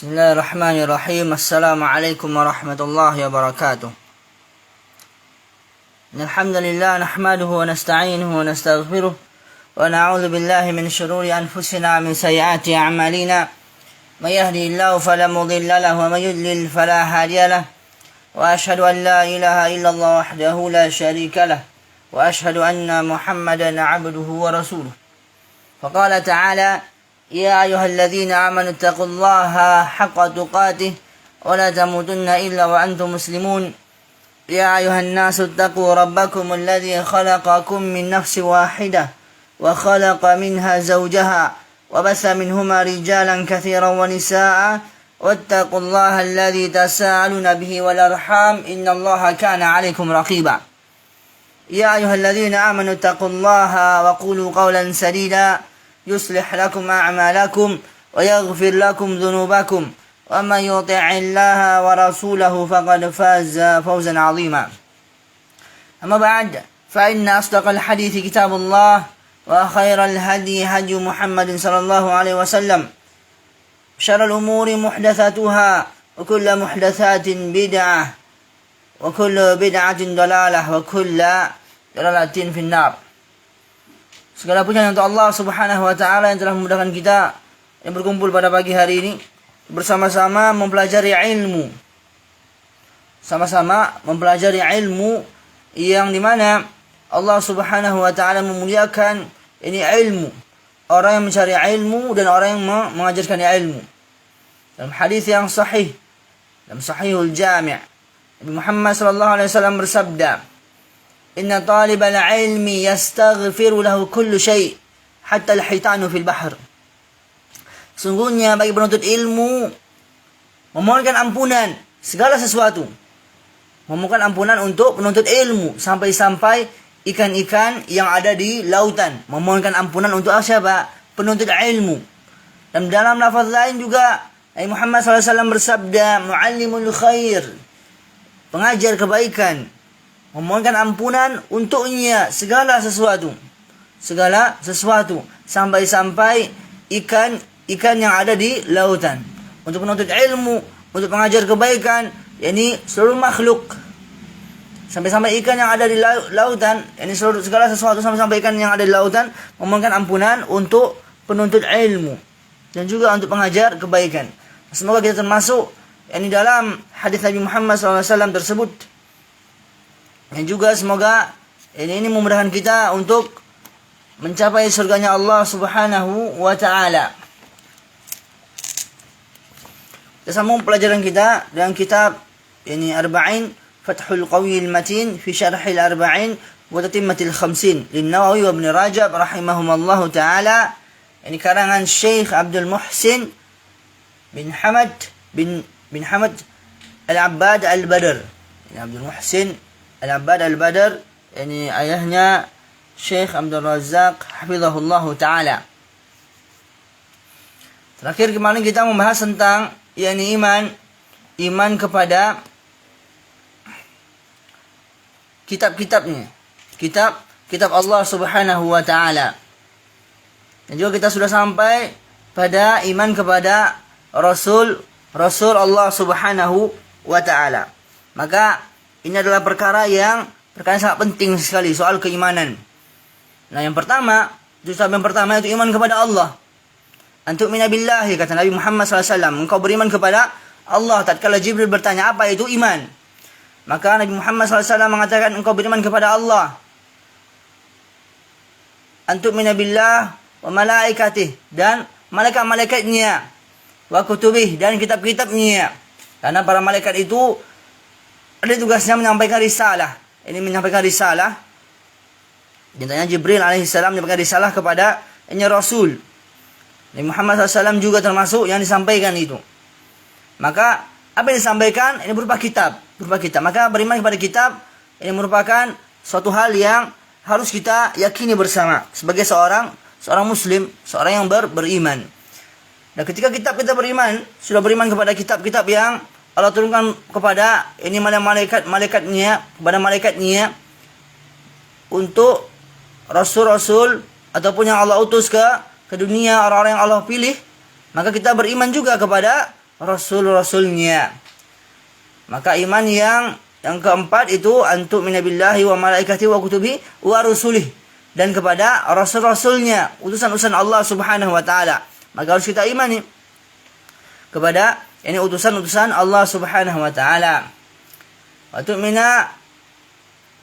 Bismillahirrahmanirrahim. Assalamualaikum warahmatullahi wabarakatuh. Alhamdulillah nahmaduhu wa nasta'inuhu wa nastaghfiruh wa na'udzu billahi min shururi anfusina min sayyiati a'malina. May yahdihillahu fala mudilla lahu wa may yudlil fala hadiya lahu. Wa ashhadu an la ilaha illallah wahdahu la syarika lahu wa ashhadu anna Muhammadan 'abduhu wa rasuluh. Faqala ta'ala: يا أيها الذين آمنوا اتقوا الله حق تقاته ولا تموتن إلا وأنتم مسلمون. يا أيها الناس اتقوا ربكم الذي خلقكم من نفس واحدة وخلق منها زوجها وبث منهما رجالا كثيرا ونساء واتقوا الله الذي تساءلون به والأرحام إن الله كان عليكم رقيبا. يا أيها الذين آمنوا اتقوا الله وقولوا قولا سديدا يصلح لكم أعمالكم ويغفر لكم ذنوبكم ومن يطع الله ورسوله فقد فاز فوزا عظيما. أما بعد فإن أصدق الحديث كتاب الله وخير الهدي هدي محمد صلى الله عليه وسلم. شر الأمور محدثاتها وكل محدثات بدعة وكل بدعة ضلالة وكل ضلالة في النار. Segala puja untuk Allah Subhanahu wa taala yang telah memudahkan kita yang berkumpul pada pagi hari ini bersama-sama mempelajari ilmu. Sama-sama mempelajari ilmu yang dimana Allah Subhanahu wa taala memuliakan ini ilmu. Orang yang mencari ilmu dan orang yang mengajarkan ilmu. Dalam hadis yang sahih, dalam Sahihul Jami', Nabi Muhammad sallallahu alaihi wasallam bersabda: Inna talibal ilmi yastaghfiru lahu kullu syai' hatta al-hitanu fil bahr. Sungguhnya bagi penuntut ilmu memohonkan ampunan segala sesuatu. Memohonkan ampunan untuk penuntut ilmu sampai-sampai ikan-ikan yang ada di lautan. Memohonkan ampunan untuk siapa? Penuntut ilmu. Dan dalam lafaz lain juga Nabi Muhammad SAW bersabda, Muallimul khair, pengajar kebaikan, memohonkan ampunan untuknya segala sesuatu sampai-sampai ikan yang ada di lautan. Untuk penuntut ilmu, untuk pengajar kebaikan, yakni seluruh makhluk, sampai-sampai ikan yang ada di lautan, yakni segala sesuatu sampai ikan yang ada di lautan, memohonkan ampunan untuk penuntut ilmu dan juga untuk pengajar kebaikan. Semoga kita termasuk yakni dalam hadis Nabi Muhammad SAW tersebut. Dan juga semoga ini memudahkan kita untuk mencapai surganya Allah Subhanahu wa taala. Kita sambung pelajaran kita dengan kitab ini Arba'in Fathul Qawiyil Matin fi Syarhil Arba'in wa Tatimmatil Khamsin lin Nawawi wa Ibn Rajab rahimahumallahu taala. Ini karangan Syekh Abdul Muhsin bin Hamad Al-Abbad Al-Badr. Ini Abdul Muhsin Al-Abbad Al-Badr, ini ayahnya Syekh Abdul Razak hafizahullahu ta'ala. Terakhir kemarin kita membahas tentang yakni iman iman kepada kitab-kitabnya, kitab Allah Subhanahu wa taala. Dan juga kita sudah sampai pada iman kepada Rasul Allah Subhanahu wa taala. Maka ini adalah perkara yang sangat penting sekali, soal keimanan. Nah, yang pertama itu iman kepada Allah. Antu'mina billahi, kata Nabi Muhammad SAW, engkau beriman kepada Allah. Tatkala Jibril bertanya apa itu iman, maka Nabi Muhammad SAW mengatakan engkau beriman kepada Allah. Antu'mina billah wa malaikatih, dan malaikat-malaikatnya, wa kutubih, dan kitab-kitabnya. Karena para malaikat itu ada tugasnya menyampaikan risalah. Ini menyampaikan risalah. Dintanya Jibril alaihissalam menyampaikan risalah kepada Rasul. Nabi Muhammad SAW juga termasuk yang disampaikan itu. Maka apa yang disampaikan ini berupa kitab. Maka beriman kepada kitab ini merupakan suatu hal yang harus kita yakini bersama sebagai seorang muslim, seorang yang beriman. Dan ketika kita beriman, sudah beriman kepada kitab-kitab yang Allah turunkan kepada malaikatnya, kepada malaikatnya untuk rasul-rasul ataupun yang Allah utus ke dunia, orang-orang yang Allah pilih, maka kita beriman juga kepada rasul-rasulnya. Maka iman yang keempat itu antu'mina billahi wa malaikatihi wa kutubihi wa rusulih, dan kepada rasul-rasulnya, utusan-utusan Allah Subhanahu wa taala. Maka harus kita imani kepada utusan-utusan Allah Subhanahu wa taala. Wa tu'mina,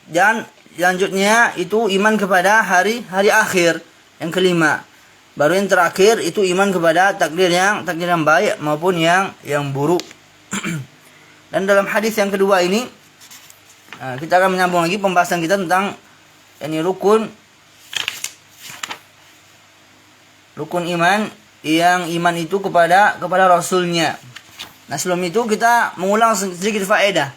dan selanjutnya itu iman kepada hari akhir. Yang kelima. Baru yang terakhir itu iman kepada takdir yang baik maupun yang buruk. Dan dalam hadis yang kedua ini kita akan menyambung lagi pembahasan kita tentang rukun iman, yang iman itu kepada Rasulnya. Nah, sebelum itu kita mengulang sedikit faedah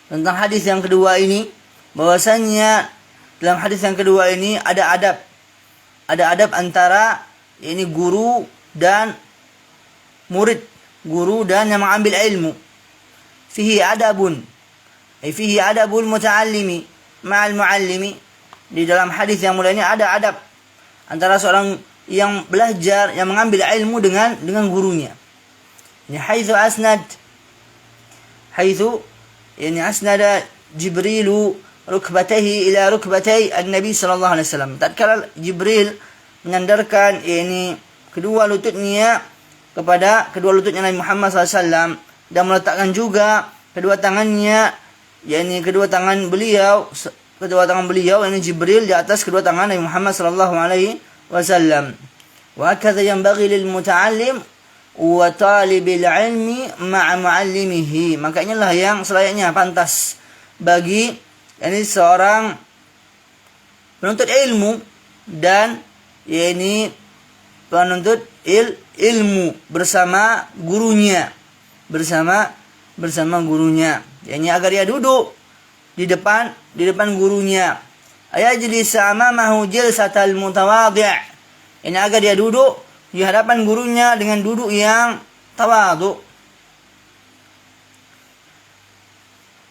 tentang hadis yang kedua ini, bahwasanya dalam hadis yang kedua ini ada adab antara guru dan murid, guru dan yang mengambil ilmu. Fihi adabul muta'allimi ma'al muallimi. Di dalam hadis yang mulia ini ada adab antara seorang yang belajar, yang mengambil ilmu dengan gurunya. Ini haitsu asnada Jibrilu rukbatayhi ila rukbatay an-nabi sallallahu alaihi wasallam. Tatkala Jibril menyandarkan kedua lututnya kepada kedua lututnya Nabi Muhammad SAW, dan meletakkan juga kedua tangan beliau Jibril di atas kedua tangan Nabi Muhammad sallallahu alaihi wasallam. Wa kadza yanbaghi lil muta'allim wa talibil ilmi ma'a muallimihi. Maka inilah yang selayaknya, pantas bagi seorang penuntut ilmu dan penuntut ilmu bersama gurunya, agar dia duduk di depan gurunya. Ayajlisa amamahu jilsatal mutawadhi'. Ini agar dia duduk di hadapan gurunya dengan duduk yang tawadhu.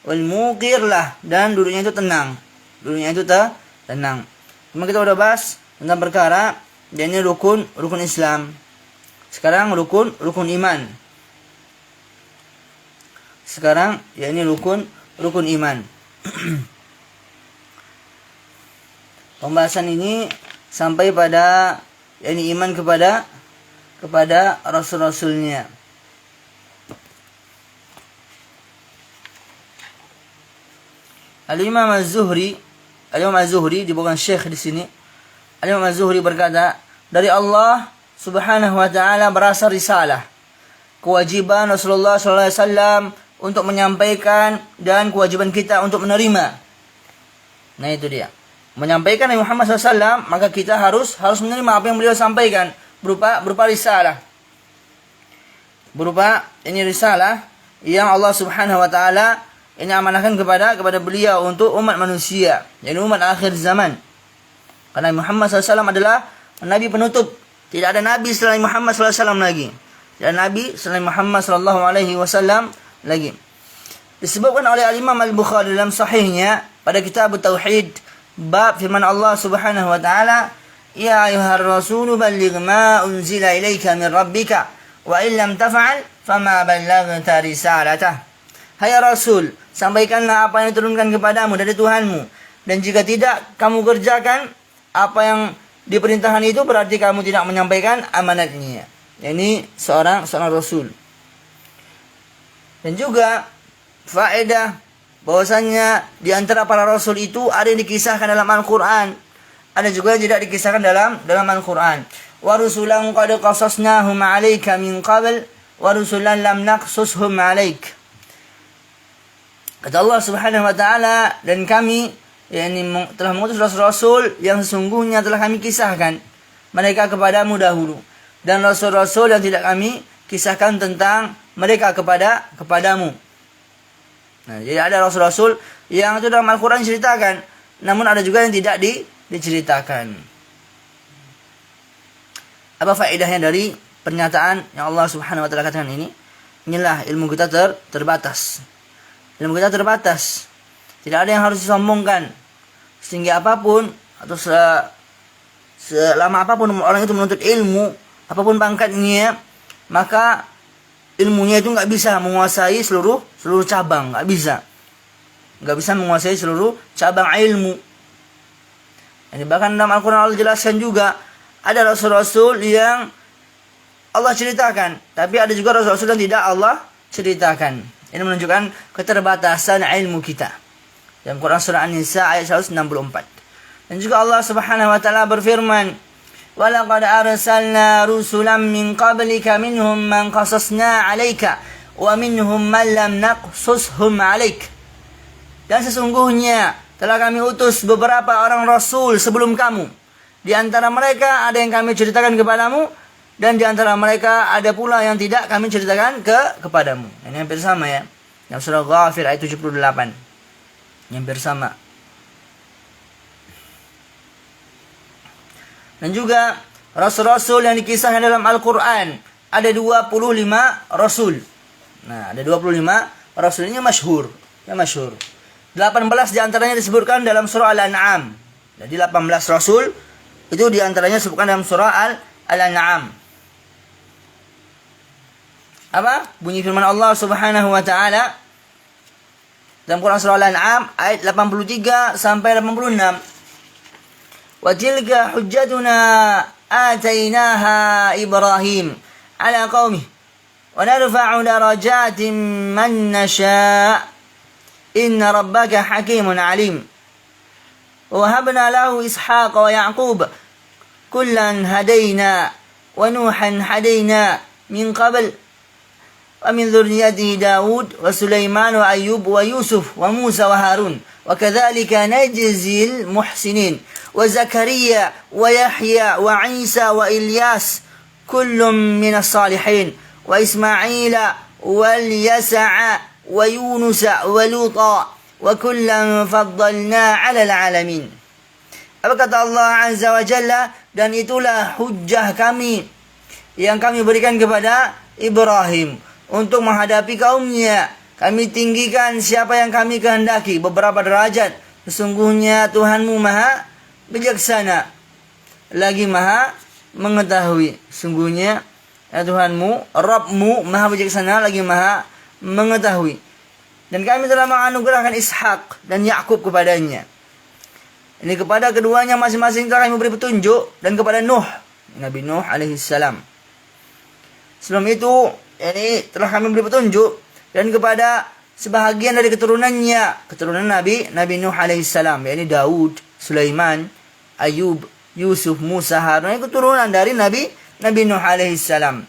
Wal muqirlah, dan duduknya itu tenang. Cuma kita udah bahas tentang perkara ini rukun Islam. Sekarang rukun iman. Sekarang rukun iman. Pembahasan ini sampai pada iman kepada rasul-rasulnya. Al-Imam Az-Zuhri bukan syekh di sini. Al-Imam Az-Zuhri berkata, dari Allah Subhanahu wa taala berasal risalah, kewajiban Rasulullah sallallahu alaihi wasallam untuk menyampaikan, dan kewajiban kita untuk menerima. Nah, itu dia. Menyampaikan Nabi Muhammad SAW, maka kita harus menerima apa yang beliau sampaikan berupa risalah. Berupa risalah yang Allah Subhanahu wa taala amanahkan kepada beliau untuk umat manusia, yaitu umat akhir zaman. Karena Muhammad SAW adalah nabi penutup. Tidak ada nabi setelah Muhammad SAW lagi. dan Nabi selain Muhammad sallallahu alaihi wasallam lagi. Disebutkan oleh Al-Imam Al-Bukhari dalam sahihnya pada kitab Tauhid bab firman Allah Subhanahu wa taala, "Ya ayyuhar rasul balligh ma unzila ilaika min rabbika wa in lam taf'al fama ballaghta risalatah." Hai Rasul, sampaikanlah apa yang diturunkan kepadamu dari Tuhanmu, dan jika tidak kamu kerjakan apa yang diperintahkan itu, berarti kamu tidak menyampaikan amanatnya. Ini seorang rasul. Dan juga faedah bahwasanya di antara para rasul itu ada yang dikisahkan dalam Al-Qur'an, ada juga yang tidak dikisahkan dalam Al-Qur'an. Wa rusulan qad qasasnahum 'alaika min qabl wa rusulan lam naqsushum 'alaik. Kata Allah Subhanahu wa taala, dan kami telah mengutus rasul-rasul yang sesungguhnya telah kami kisahkan mereka kepadamu dahulu, dan rasul-rasul yang tidak kami kisahkan tentang mereka kepadamu. Nah, jadi ada rasul-rasul yang itu dalam Al-Quran diceritakan, namun ada juga yang tidak diceritakan. Apa faedahnya dari pernyataan yang Allah Subhanahu wa taala katakan ini? Inilah ilmu kita terbatas. Ilmu kita terbatas. Tidak ada yang harus disombongkan. Sehingga apapun atau selama apapun orang itu menuntut ilmu, apapun pangkatnya, maka ilmunya itu nggak bisa menguasai seluruh cabang, nggak bisa menguasai seluruh cabang ilmu. Ini bahkan dalam Al-Quran Allah jelaskan juga ada rasul-rasul yang Allah ceritakan, tapi ada juga rasul-rasul yang tidak Allah ceritakan. Ini menunjukkan keterbatasan ilmu kita. Dalam Quran surah An-Nisa ayat 164. Dan juga Allah Subhanahu wa taala berfirman, "Wa laqad arsalna rusulan min qablika minhum man qasasna 'alaika wa minhum man lam naqsushum 'alaik." Dan sesungguhnya telah kami utus beberapa orang rasul sebelum kamu. Di antara mereka ada yang kami ceritakan kepadamu, dan di antara mereka ada pula yang tidak kami ceritakan kepadamu. Ini hampir sama ya. Dalam surah Ghafir ayat 78. Hampir sama. Dan juga rasul-rasul yang dikisahkan dalam Al-Quran ada 25 rasul. Nah, ada 25 rasul ini masyhur. 18 diantaranya disebutkan dalam surah Al-An'am. Jadi 18 rasul itu diantaranya disebutkan dalam surah Al-An'am. Apa? Bunyi firman Allah Subhanahu wa taala dalam Quran surah Al-An'am ayat 83 sampai 86. Wa tilka hujjatuna atainaha Ibrahim ala qaumih wa narfa'u darajatin man nasha' inna rabbaka hakimun alim. Wa habna lahu Ishaqa wa Ya'qub kullan hadaina wa Nuhan hadaina min qabl ومن ذريته داود وسليمان وأيوب ويوسف وموسى وهارون وكذلك نجزي المحسنين وزكريا ويحيى وعيسى وإلياس كل من الصالحين وإسماعيل واليسع ويونس ولوطا وكلا فضلنا على العالمين. Apa kata Allah Azza wa Jalla, dan itulah hujjah kami yang kami berikan kepada Ibrahim untuk menghadapi kaumnya. Kami tinggikan siapa yang kami kehendaki beberapa derajat. Sesungguhnya Tuhanmu maha bijaksana, lagi maha mengetahui. Sungguhnya Tuhanmu, Rabbmu maha bijaksana, lagi maha mengetahui. Dan kami telah menganugerahkan Ishak dan Yakub kepadanya. Ini kepada keduanya masing-masing telah kami beri petunjuk, dan kepada Nuh, Nabi Nuh alaihissalam. Sebelum itu ini telah kami beri petunjuk, dan kepada sebahagian dari keturunannya, keturunan Nabi Nuh alaihissalam, yakni Daud, Sulaiman, Ayub, Yusuf, Musa, Harun, keturunan dari Nabi Nuh alaihissalam.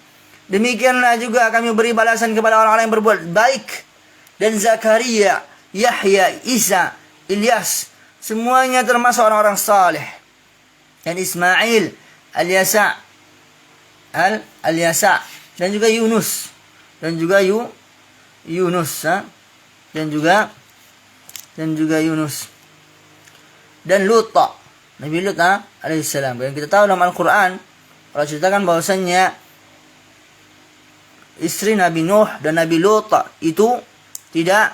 Demikianlah juga kami beri balasan kepada orang-orang yang berbuat baik, dan Zakaria, Yahya, Isa, Ilyas, semuanya termasuk orang-orang saleh. Dan Ismail, Al-Yasa, dan juga Yunus, dan juga Yunus, dan juga Yunus, dan Lut, Nabi Lut alaihissalam. Dan kita tahu dalam Al-Quran Allah ceritakan bahwasannya istri Nabi Nuh dan Nabi Lut itu tidak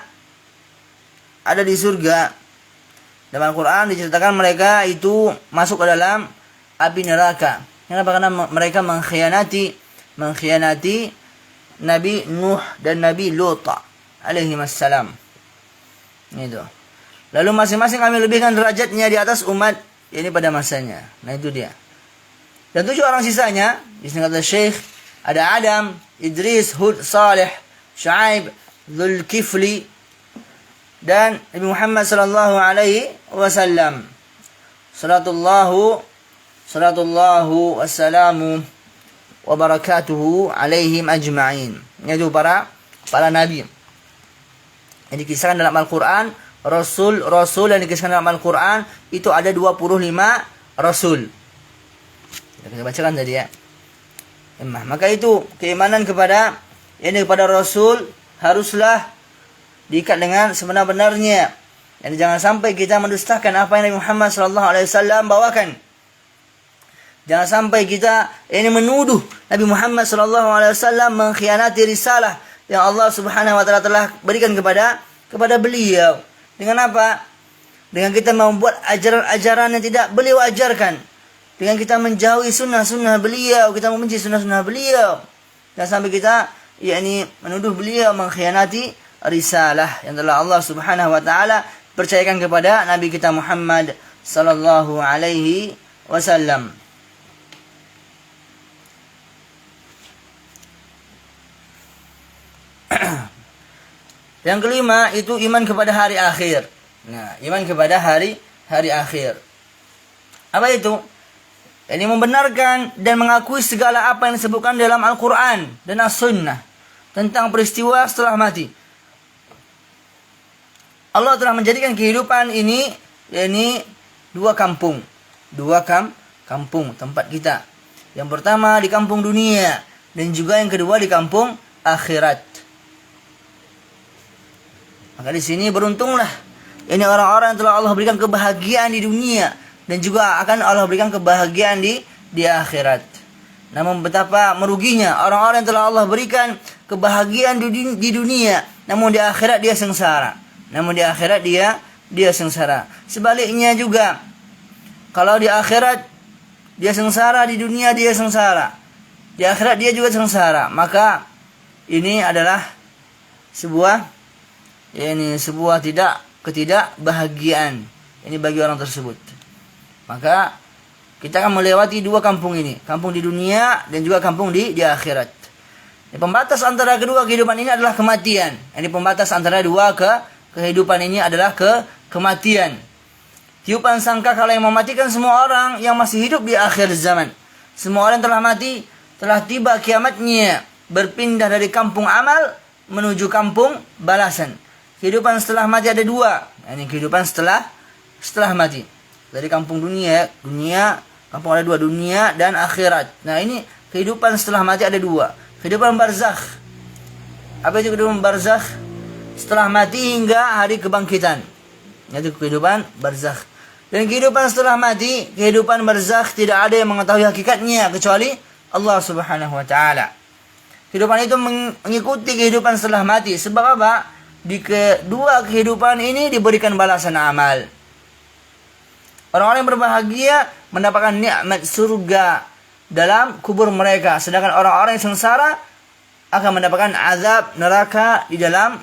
ada di surga. Dalam Al-Quran diceritakan mereka itu masuk ke dalam api neraka. Kenapa? Karena mereka mengkhianati Nabi Nuh dan Nabi Lut alaihi wassalam. Itu. Lalu masing-masing kami lebihkan derajatnya di atas umat ini pada masanya. Nah itu dia. Dan 7 orang sisanya, di sini kata Syekh, ada Adam, Idris, Hud, Saleh, Syuaib, Dzulkifli, dan Nabi Muhammad sallallahu alaihi wasallam. Salatullahu wassalamu wa barakatuhu alaihim ajma'in. Yaitu para nabi. Yang dikisahkan dalam Al-Quran, Rasul yang dikisahkan dalam Al-Quran itu ada 25 Rasul. Kita bacakan tadi ya. Maka itu keimanan kepada Rasul haruslah diikat dengan sebenar-benarnya. Dan jangan sampai kita mendustakan apa yang Nabi Muhammad SAW bawakan. Jangan sampai kita menuduh Nabi Muhammad SAW mengkhianati risalah yang Allah Subhanahu wa taala telah berikan kepada beliau. Dengan apa? Dengan kita membuat ajaran-ajaran yang tidak beliau ajarkan. Dengan kita menjauhi sunnah-sunnah beliau, kita membenci sunnah-sunnah beliau. Dan sampai kita menuduh beliau mengkhianati risalah yang telah Allah Subhanahu wa taala percayakan kepada Nabi kita Muhammad sallallahu alaihi wasallam. Yang kelima itu iman kepada hari akhir. Nah, iman kepada hari akhir. Apa itu? Ini membenarkan dan mengakui segala apa yang disebutkan dalam Al-Quran dan As-Sunnah tentang peristiwa setelah mati. Allah telah menjadikan kehidupan ini dua kampung tempat kita. Yang pertama di kampung dunia dan juga yang kedua di kampung akhirat. Maka di sini beruntunglah orang-orang yang telah Allah berikan kebahagiaan di dunia dan juga akan Allah berikan kebahagiaan di akhirat. Namun betapa meruginya orang-orang yang telah Allah berikan kebahagiaan di dunia, namun di akhirat dia sengsara. Sebaliknya juga, kalau di akhirat dia sengsara, di dunia dia sengsara, di akhirat dia juga sengsara, maka ini adalah sebuah ketidakbahagiaan ini bagi orang tersebut. Maka kita akan melewati dua kampung ini, kampung di dunia dan juga kampung di akhirat. Pembatas antara kedua kehidupan ini adalah kematian. Pembatas antara dua kehidupan ini adalah kematian. Tiupan sangkakala yang mematikan semua orang yang masih hidup di akhir zaman. Semua orang telah mati, telah tiba kiamatnya, berpindah dari kampung amal menuju kampung balasan. Kehidupan setelah mati ada dua. Ini kehidupan setelah mati. Dari kampung dunia, kampung ada dua, dunia dan akhirat. Nah ini kehidupan setelah mati ada dua. Kehidupan barzakh. Apa itu kehidupan barzakh? Setelah mati hingga hari kebangkitan. Itu kehidupan barzakh. Dan kehidupan setelah mati, kehidupan barzakh tidak ada yang mengetahui hakikatnya kecuali Allah Subhanahu wa taala. Kehidupan itu mengikuti kehidupan setelah mati. Sebab apa? Di kedua kehidupan ini diberikan balasan amal. Orang-orang yang berbahagia mendapatkan nikmat surga dalam kubur mereka, sedangkan orang-orang yang sengsara akan mendapatkan azab neraka di dalam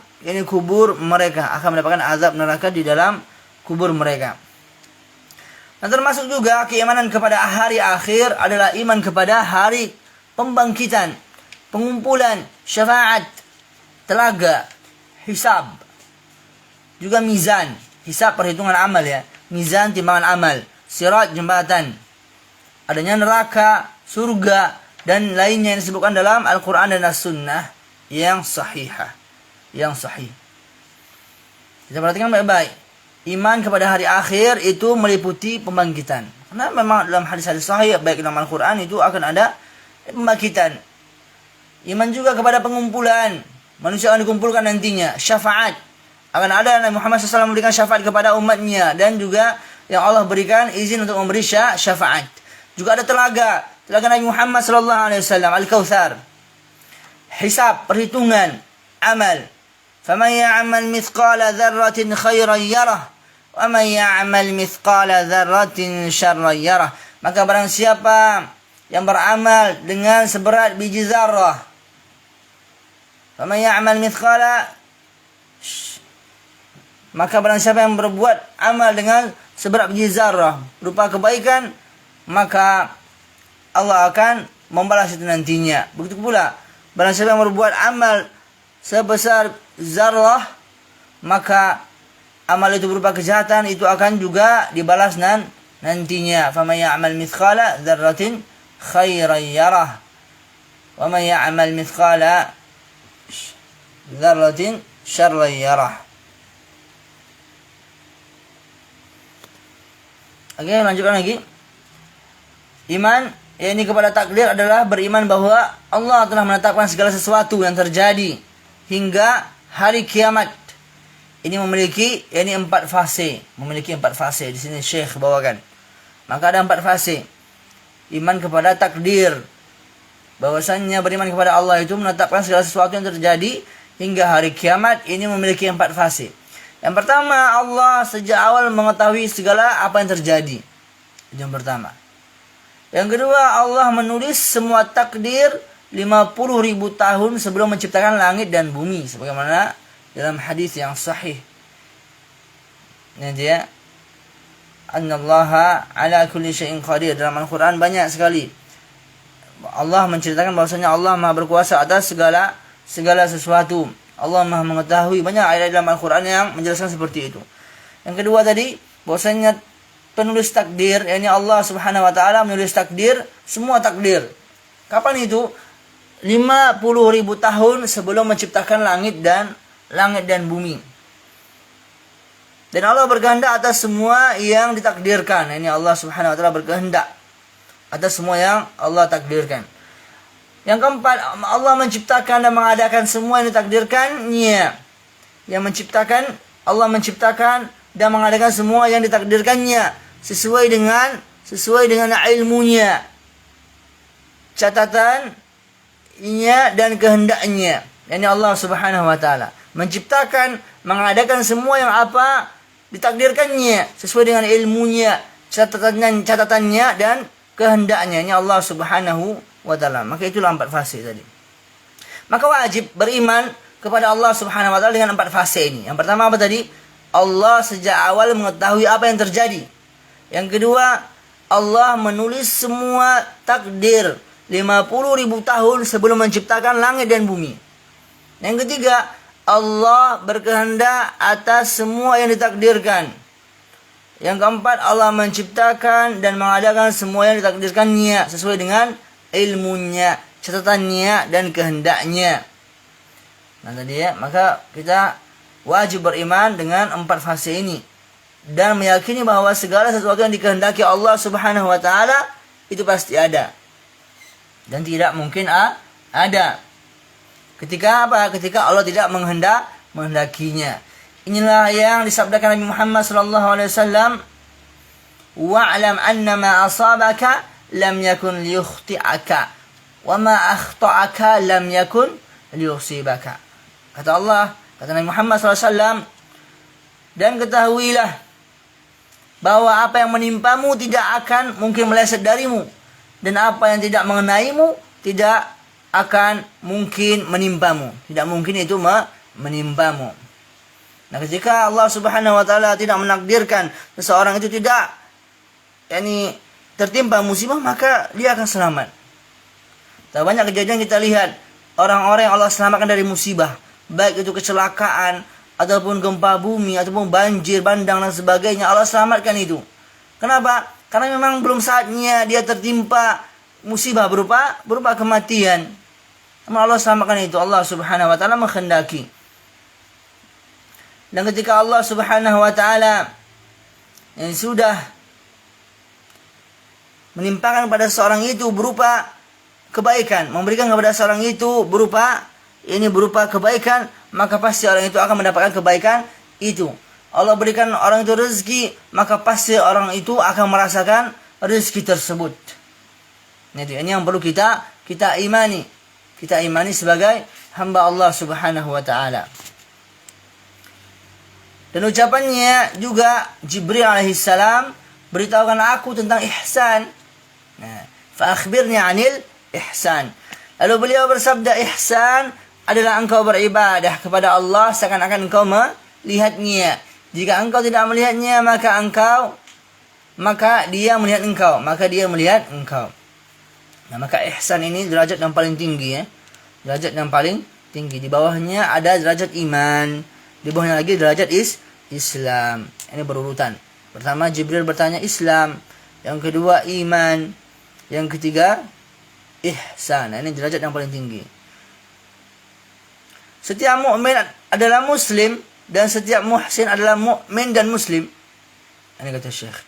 kubur mereka, Dan termasuk juga keimanan kepada hari akhir adalah iman kepada hari pembangkitan, pengumpulan, syafaat, telaga, hisab, juga mizan, hisab perhitungan amal ya, mizan timbangan amal, sirat jembatan, adanya neraka, surga dan lainnya yang disebutkan dalam Al-Quran dan As-Sunnah yang sahih. Kita perhatikan baik-baik. Iman kepada hari akhir itu meliputi pembangkitan. Karena memang dalam hadis-hadis sahih baik dalam Al-Quran itu akan ada pembangkitan. Iman juga kepada pengumpulan. Manusia akan dikumpulkan nantinya. Syafaat. Akan ada Nabi Muhammad SAW memberikan syafaat kepada umatnya. Dan juga yang Allah berikan izin untuk memberi syafaat. Juga ada telaga Nabi Muhammad SAW, Al-Kautsar. hisab, perhitungan amal. Faman ya'mal mithqala dzarratin khairan yarah wa man ya'mal mithqala dzarratin syarran yarah. Maka barang siapa yang beramal dengan seberat biji zarrah, faman ya'mal mithqala, maka barang siapa yang berbuat amal dengan seberat biji zarrah berupa kebaikan, maka Allah akan membalas itu nantinya. Begitu pula barang siapa yang berbuat amal sebesar zarrah, maka amal itu berupa kejahatan, itu akan juga dibalas nantinya. Faman ya'mal mithqala dzarratin khairan yarah wa man ya'mal mithqala dzarratin syarran yarah. Oke, lanjutkan lagi. Iman yakni kepada takdir adalah beriman bahwa Allah telah menetapkan segala sesuatu yang terjadi hingga hari kiamat. Ini memiliki 4 fase. Memiliki 4 fase. Di sini Syekh bawakan. Maka ada 4 fase. Iman kepada takdir. Bahwasannya beriman kepada Allah itu menetapkan segala sesuatu yang terjadi hingga hari kiamat. Ini memiliki 4 fase. Yang pertama, Allah sejak awal mengetahui segala apa yang terjadi. Yang pertama. Yang kedua, Allah menulis semua takdir 50.000 tahun sebelum menciptakan langit dan bumi, sebagaimana dalam hadis yang sahih. Ini dia, Annallaha ala kulli syai'in qadir. Dalam Al-Quran banyak sekali Allah menceritakan bahwasanya Allah Maha berkuasa atas segala sesuatu. Allah Maha mengetahui. Banyak ayat dalam Al-Quran yang menjelaskan seperti itu. Yang kedua tadi, bahwasanya penulis takdir, yakni Allah Subhanahu wa taala menulis takdir, semua takdir. Kapan itu? 50.000 tahun sebelum menciptakan langit dan bumi. Dan Allah berkehendak atas semua yang ditakdirkan. Ini Allah Subhanahu wa taala berkehendak atas semua yang Allah takdirkan. Yang keempat, Allah menciptakan dan mengadakan semua yang ditakdirkannya. Allah menciptakan dan mengadakan semua yang ditakdirkannya sesuai dengan ilmunya, catatannya dan kehendaknya. Yani Allah Subhanahu wa taala menciptakan, mengadakan semua yang apa ditakdirkannya sesuai dengan ilmunya, catatannya dan kehendaknya. Ini Allah Subhanahu wa taala. Maka itulah 4 fase tadi. Maka wajib beriman kepada Allah Subhanahu wa taala dengan 4 fase ini. Yang pertama apa tadi? Allah sejak awal mengetahui apa yang terjadi. Yang kedua, Allah menulis semua takdir 50.000 tahun sebelum menciptakan langit dan bumi. Yang ketiga, Allah berkehendak atas semua yang ditakdirkan. Yang keempat, Allah menciptakan dan mengadakan semua yang ditakdirkannya sesuai dengan ilmunya, catatannya dan kehendaknya. Nah tadi ya, maka kita wajib beriman dengan 4 fase ini dan meyakini bahwa segala sesuatu yang dikehendaki Allah Subhanahu wa taala itu pasti ada dan tidak mungkin ada. Ketika apa? Ketika Allah tidak menghendakinya. Inilah yang disabdakan Nabi Muhammad sallallahu alaihi wasallam, "Wa'lam anna ma asabaka lam yakun liyukhti'aka wa ma akhta'aka lam yakun liyusibaka." Kata Allah, kata Nabi Muhammad SAW, dan ketahuilah bahwa apa yang menimpamu tidak akan mungkin meleset darimu, dan apa yang tidak mengenaimu tidak akan mungkin menimpamu. Tidak mungkin itu menimpamu. Nah, ketika Allah Subhanahu wa taala tidak menakdirkan seseorang itu tidak tertimpa musibah, maka dia akan selamat. Tak banyak kejadian kita lihat orang-orang yang Allah selamatkan dari musibah, baik itu kecelakaan ataupun gempa bumi ataupun banjir bandang dan sebagainya, Allah selamatkan itu. Kenapa? Karena memang belum saatnya dia tertimpa musibah berupa kematian. Namun Allah selamatkan itu. Allah Subhanahu wa taala menghendaki. Dan ketika Allah Subhanahu wa taala yang sudah menimpakan pada seorang itu berupa kebaikan, memberikan kepada seorang itu berupa kebaikan, maka pasti orang itu akan mendapatkan kebaikan itu. Allah berikan orang itu rezeki, maka pasti orang itu akan merasakan rezeki tersebut. Ini yang perlu kita imani. kita imani sebagai hamba Allah Subhanahu wa taala. Dan ucapannya juga Jibril alaihissalam, beritahukan aku tentang ihsan. Nah, fa akhbirni 'anil ihsan. Lalu beliau bersabda, ihsan adalah engkau beribadah kepada Allah seakan-akan engkau melihatnya. Jika engkau tidak melihatnya, maka dia melihat engkau, maka dia melihat engkau. Nah, maka ihsan ini derajat yang paling tinggi ya. Derajat yang paling tinggi. Di bawahnya ada derajat iman, di bawahnya lagi derajat Islam. Ini berurutan. Pertama Jibril bertanya Islam, yang kedua iman, yang ketiga ihsan. Nah, ini derajat yang paling tinggi. Setiap mukmin adalah muslim dan setiap muhsin adalah mukmin dan muslim. Ini kata Syekh.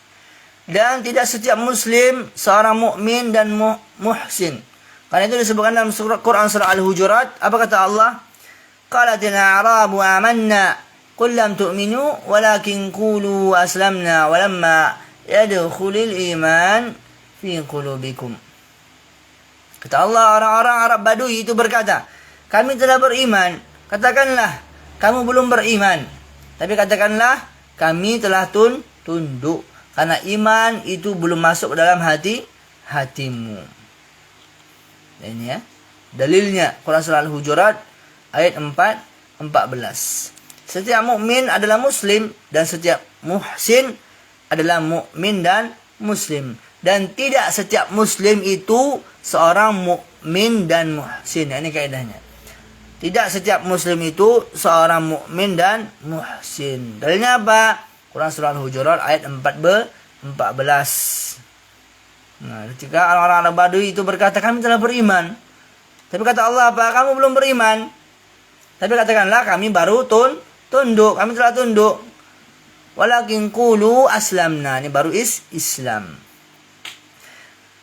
Dan tidak setiap muslim seorang mukmin dan muhsin. Karena itu disebutkan dalam Quran surah Al-Hujurat, apa kata Allah? Qalatil a'rabu amanna qul lam tu'minu walakin qulu aslamna walamma yadkhulul iman fi qulubikum. Kata Allah, orang-orang Arab Badui itu berkata, kami telah beriman. Katakanlah, kamu belum beriman. Tapi katakanlah, kami telah tunduk. Karena iman itu belum masuk ke dalam hatimu. Ini ya. Dalilnya Quran surah Al-Hujurat ayat 14. Setiap mukmin adalah muslim dan setiap muhsin adalah mukmin dan muslim. Dan tidak setiap muslim itu seorang mukmin dan muhsin. Ini kaidahnya. Tidak setiap muslim itu seorang mukmin dan muhsin. Dalilnya apa? Quran surah Al-Hujurat ayat 14. Nah, ketika orang-orang Arab Badui itu berkata, kami telah beriman. Tapi kata Allah apa? Kamu belum beriman. Tapi katakanlah, kami baru tunduk. Kami telah tunduk. Walakin qulu aslamna. Ini baru Islam.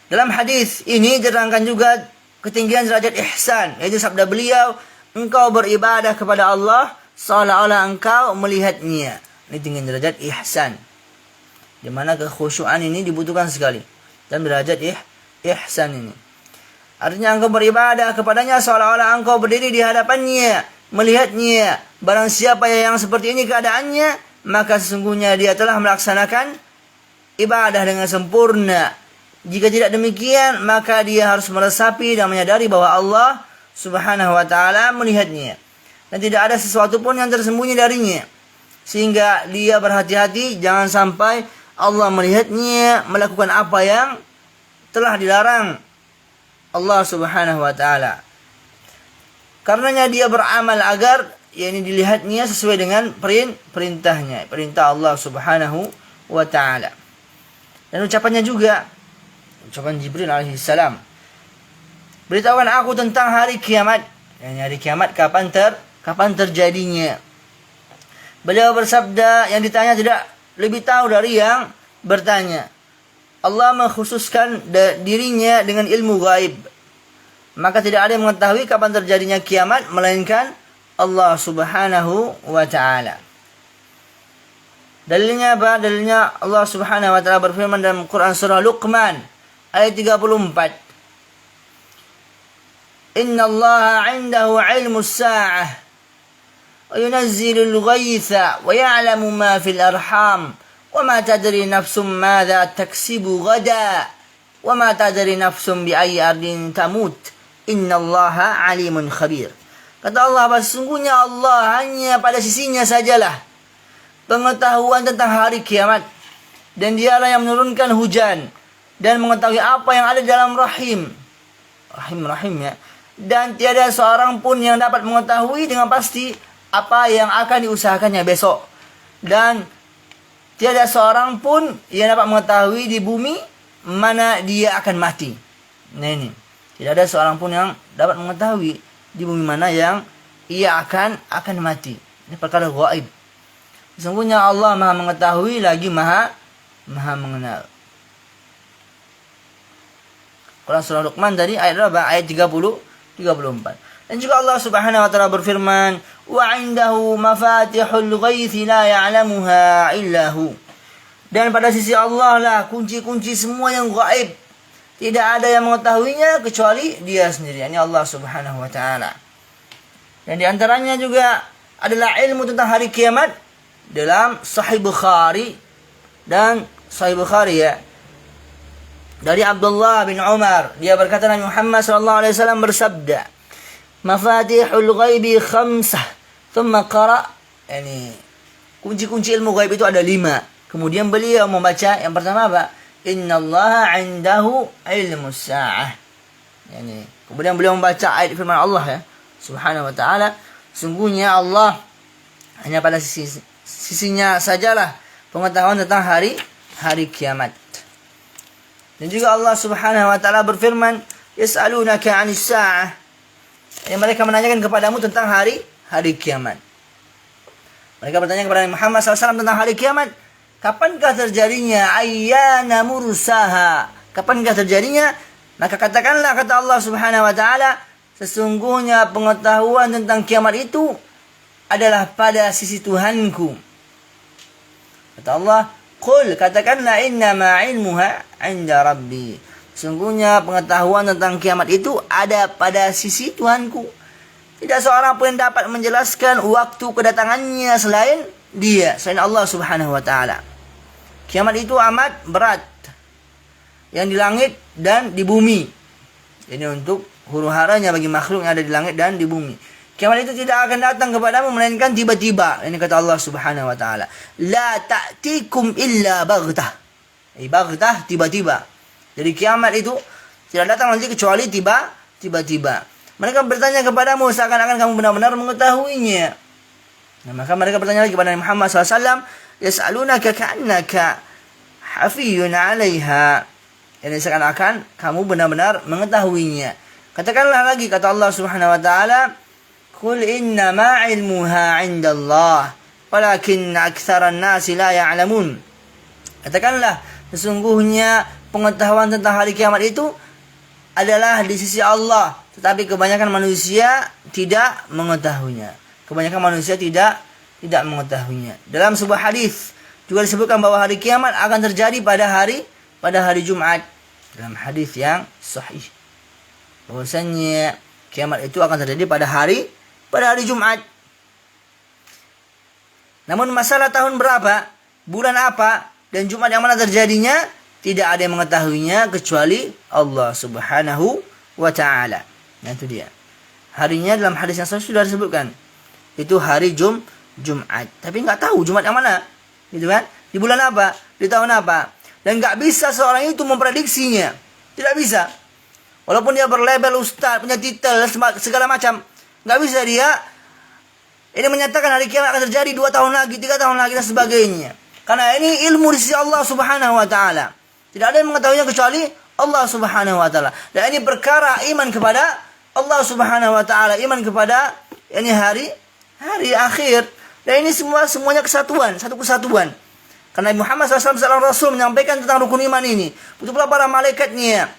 Dalam hadis ini diterangkan juga ketinggian derajat ihsan. Yaitu sabda beliau, engkau beribadah kepada Allah seolah-olah engkau melihatnya. Ini tinggi derajat ihsan. Di mana kekhusyuan ini dibutuhkan sekali. Dan derajat ihsan ini. Artinya engkau beribadah kepadanya seolah-olah engkau berdiri di hadapannya, melihatnya. Barang siapa yang seperti ini keadaannya, maka sesungguhnya dia telah melaksanakan ibadah dengan sempurna. Jika tidak demikian, maka dia harus meresapi dan menyadari bahwa Allah Subhanahu wa ta'ala melihatnya. Dan tidak ada sesuatu pun yang tersembunyi darinya. Sehingga dia berhati-hati jangan sampai Allah melihatnya melakukan apa yang telah dilarang Allah Subhanahu wa ta'ala. Karenanya dia beramal agar dilihatnya sesuai dengan perintahnya, perintah Allah Subhanahu wa ta'ala. Dan ucapannya juga, ucapan Jibril alaihissalam, beritahukan aku tentang hari kiamat. Hari kiamat kapan terjadinya. Beliau bersabda, yang ditanya tidak lebih tahu dari yang bertanya. Allah mengkhususkan dirinya dengan ilmu gaib. Maka tidak ada yang mengetahui kapan terjadinya kiamat melainkan Allah Subhanahu wa ta'ala. Dalilnya apa? Dalilnya Allah Subhanahu wa ta'ala berfirman dalam Quran surah Luqman ayat 34. Inna Allah 'indahu 'ilmus sa'ah wa yunazzilul ghaitha wa ya'lamu ma fil arham wa ma tadri nafsum madza taksibu ghada wa ma tadri nafsum bi ayyi ardin tamut innallaha 'alimun khabir. Kata Allah, sesungguhnya Allah hanya pada sisinya sajalah pengetahuan tentang hari kiamat, dan dialah yang menurunkan hujan dan mengetahui apa yang ada dalam rahim ya, dan tiada seorang pun yang dapat mengetahui dengan pasti apa yang akan diusahakannya besok, dan tiada seorang pun yang dapat mengetahui di bumi mana dia akan mati. Nah ini, tidak ada seorang pun yang dapat mengetahui di bumi mana yang ia akan mati. Ini perkara gaib. Sesungguhnya Allah Maha mengetahui lagi Maha mengenal. Quran surah Luqman tadi ayat berapa? Ayat 34. Dan juga Allah Subhanahu wa ta'ala berfirman, wa 'indahu mafatihul ghaitsi la ya'lamuha illa hu. Dan pada sisi Allah lah kunci-kunci semua yang gaib. Tidak ada yang mengetahuinya kecuali Dia sendiri, yakni Allah Subhanahu wa taala. Dan di antaranya juga adalah ilmu tentang hari kiamat dalam Sahih Bukhari dan Sahih Bukhari ya. Dari Abdullah bin Umar, dia berkata Nabi Muhammad sallallahu alaihi wasallam bersabda, "Mafatihul ghaibi khamsah." Thumma qara, yani kunci-kunci ilmu gaib itu ada 5. Kemudian beliau membaca yang pertama apa? Innallaha 'indahu ilmus sa'ah. Yani kemudian beliau membaca ayat firman Allah ya, Subhanahu wa taala, sungguhnya Allah hanya pada sisinya sajalah pengetahuan tentang hari kiamat. Dan juga Allah Subhanahu wa taala berfirman, "Yas'alunaka 'anis sa'ah." Yang mereka menanyakan kepadamu tentang hari kiamat. Mereka bertanya kepada Muhammad SAW tentang hari kiamat. Kapankah terjadinya? Ayyana mursaha. Kapankah terjadinya? Maka katakanlah, kata Allah Subhanahu wa taala, sesungguhnya pengetahuan tentang kiamat itu adalah pada sisi Tuhanku. Kata Allah, qul, katakanlah, innama ilmuha 'inda rabbi. Sungguhnya pengetahuan tentang kiamat itu ada pada sisi Tuhanku. Tidak seorang pun yang dapat menjelaskan waktu kedatangannya selain Dia, selain Allah Subhanahu wa taala. Kiamat itu amat berat, yang di langit dan di bumi. Ini untuk huru-haranya bagi makhluk yang ada di langit dan di bumi. Kiamat itu tidak akan datang kepadamu melainkan tiba-tiba. Ini kata Allah Subhanahu wa taala. La ta'tikum illa baghtah. Baghtah, tiba-tiba. Jadi kiamat itu tidak datang nanti kecuali tiba-tiba. Mereka bertanya kepadamu seakan-akan kamu benar-benar mengetahuinya. Nah, maka mereka bertanya lagi kepada Muhammad SAW, yas'alunaka ka'annaka hafiyun 'alaiha. Ini seakan-akan kamu benar-benar mengetahuinya. Katakanlah lagi, kata Allah Subhanahu wa taala, qul innama 'ilmuha 'indallah walakin aktsaran nasi la ya'lamun. Katakanlah, sesungguhnya pengetahuan tentang hari kiamat itu adalah di sisi Allah, tetapi kebanyakan manusia tidak mengetahuinya. Kebanyakan manusia tidak mengetahuinya. Dalam sebuah hadis juga disebutkan bahwa hari kiamat akan terjadi pada hari Jumat. Dalam hadis yang sahih, bahwasanya kiamat itu akan terjadi pada hari Jumat. Namun masalah tahun berapa, bulan apa, dan Jumat yang mana terjadinya, tidak ada yang mengetahuinya kecuali Allah Subhanahu wa ta'ala. Nah itu dia. Harinya dalam hadis yang sahih sudah disebutkan. Itu hari Jumat. Tapi nggak tahu Jumat yang mana. Gitu kan? Di bulan apa? Di tahun apa? Dan nggak bisa seorang itu memprediksinya. Tidak bisa. Walaupun dia berlabel ustaz, punya titel, segala macam. Nggak bisa dia ini menyatakan hari kiamat akan terjadi 2 tahun lagi, 3 tahun lagi, dan sebagainya. Karena ini ilmu di sisi Allah Subhanahu wa ta'ala. Tidak ada yang mengetahuinya kecuali Allah Subhanahu wa ta'ala. Dan ini perkara iman kepada Allah Subhanahu wa ta'ala, iman kepada ini hari akhir. Dan ini semuanya kesatuan, satu kesatuan. Karena Muhammad SAW seorang Rasul menyampaikan tentang rukun iman ini. Begitu pula para malaikatnya.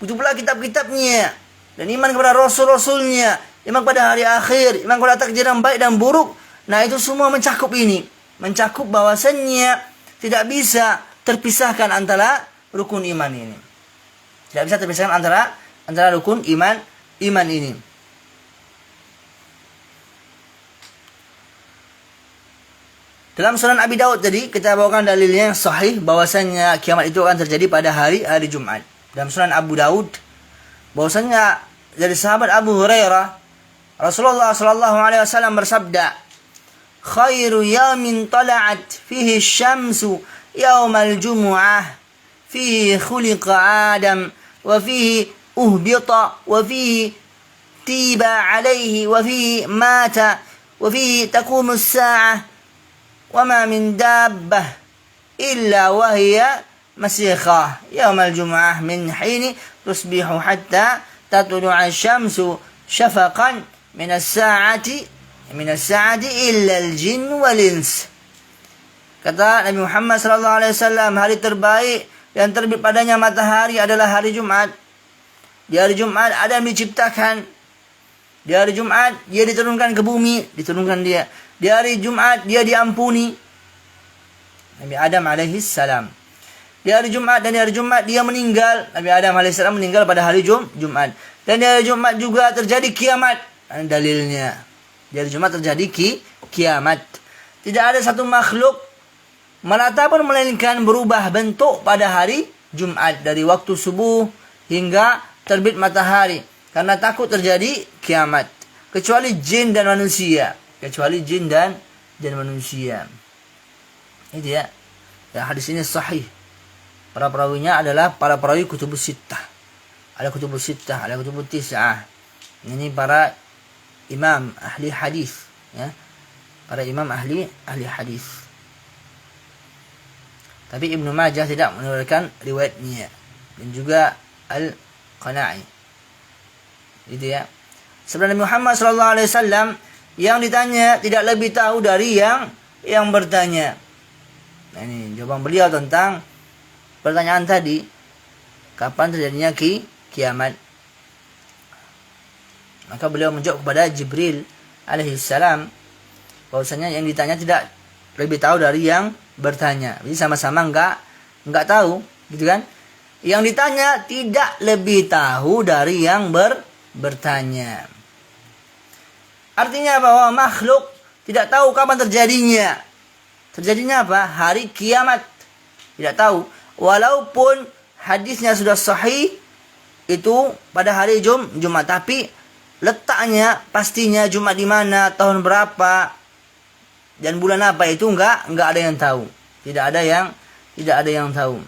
Begitu pula kitab-kitabnya. Dan iman kepada Rasul-Rasulnya. Iman kepada hari akhir. Iman kepada takdir yang baik dan buruk. Nah itu semua mencakup ini. Mencakup bahwasannya tidak bisa terpisahkan antara rukun iman ini. Tidak bisa terpisahkan antara rukun iman ini. Dalam Sunan Abi Daud tadi kita bawakan dalilnya yang sahih bahwasanya kiamat itu akan terjadi pada hari Jumat. Dalam Sunan Abu Daud bahwasanya dari sahabat Abu Hurairah, Rasulullah sallallahu alaihi wasallam bersabda, "Khairu yawmin tala'at fihi asy-syamsu yaumal jumu'ah, fihi khuliqa Adam, wa fihi uhbita, wa fihi tiba alaihi, wa fihi mata, wa fihi taqumu as-sa'ah." وما من دابة إلا وهي مسيخة يوم الجمعة من حين تصبح حتى تطلع الشمس شفقا من الساعة إلا الجن والإنس. Kata Nabi Muhammad SAW, hari terbaik yang terbit padanya matahari adalah hari Jumat. Di hari Jumat Adam diciptakan. Di hari Jumat dia diturunkan ke bumi, diturunkan dia. Di hari Jumat dia diampuni. Nabi Adam alaihi salam. di hari Jumat, dan di hari Jumat dia meninggal. Nabi Adam alaihissalam meninggal pada hari Jumat. Dan di hari Jumat juga terjadi kiamat. Dalilnya, di hari Jumat terjadi kiamat. Tidak ada satu makhluk melata pun melainkan berubah bentuk pada hari Jumat, dari waktu subuh hingga terbit matahari, karena takut terjadi kiamat. Kecuali jin dan manusia. Kecuali jin dan manusia. Itu ya. Hadis ini sahih. Para perawinya adalah para perawi kutubus sittah. Ada kutubus sittah, ada kutubus tis'ah. Ini para imam ahli hadis, ya. Para imam ahli hadis. Tapi Ibnu Majah tidak menurunkan riwayatnya, dan juga Al-Qana'i. Gitu ya. Sebenarnya Muhammad sallallahu alaihi wasallam yang ditanya tidak lebih tahu dari yang bertanya. Nah, ini jawaban beliau tentang pertanyaan tadi, kapan terjadinya kiamat. Maka beliau menjawab kepada Jibril alaihissalam bahwasanya yang ditanya tidak lebih tahu dari yang bertanya. Jadi sama-sama enggak tahu, gitu kan? Yang ditanya tidak lebih tahu dari yang bertanya. Artinya bahwa makhluk tidak tahu kapan terjadinya. Terjadinya apa? Hari kiamat. Tidak tahu. Walaupun hadisnya sudah sahih itu pada hari Jumat, tapi letaknya pastinya Jumat di mana, tahun berapa, dan bulan apa itu enggak ada yang tahu. Tidak ada yang tahu.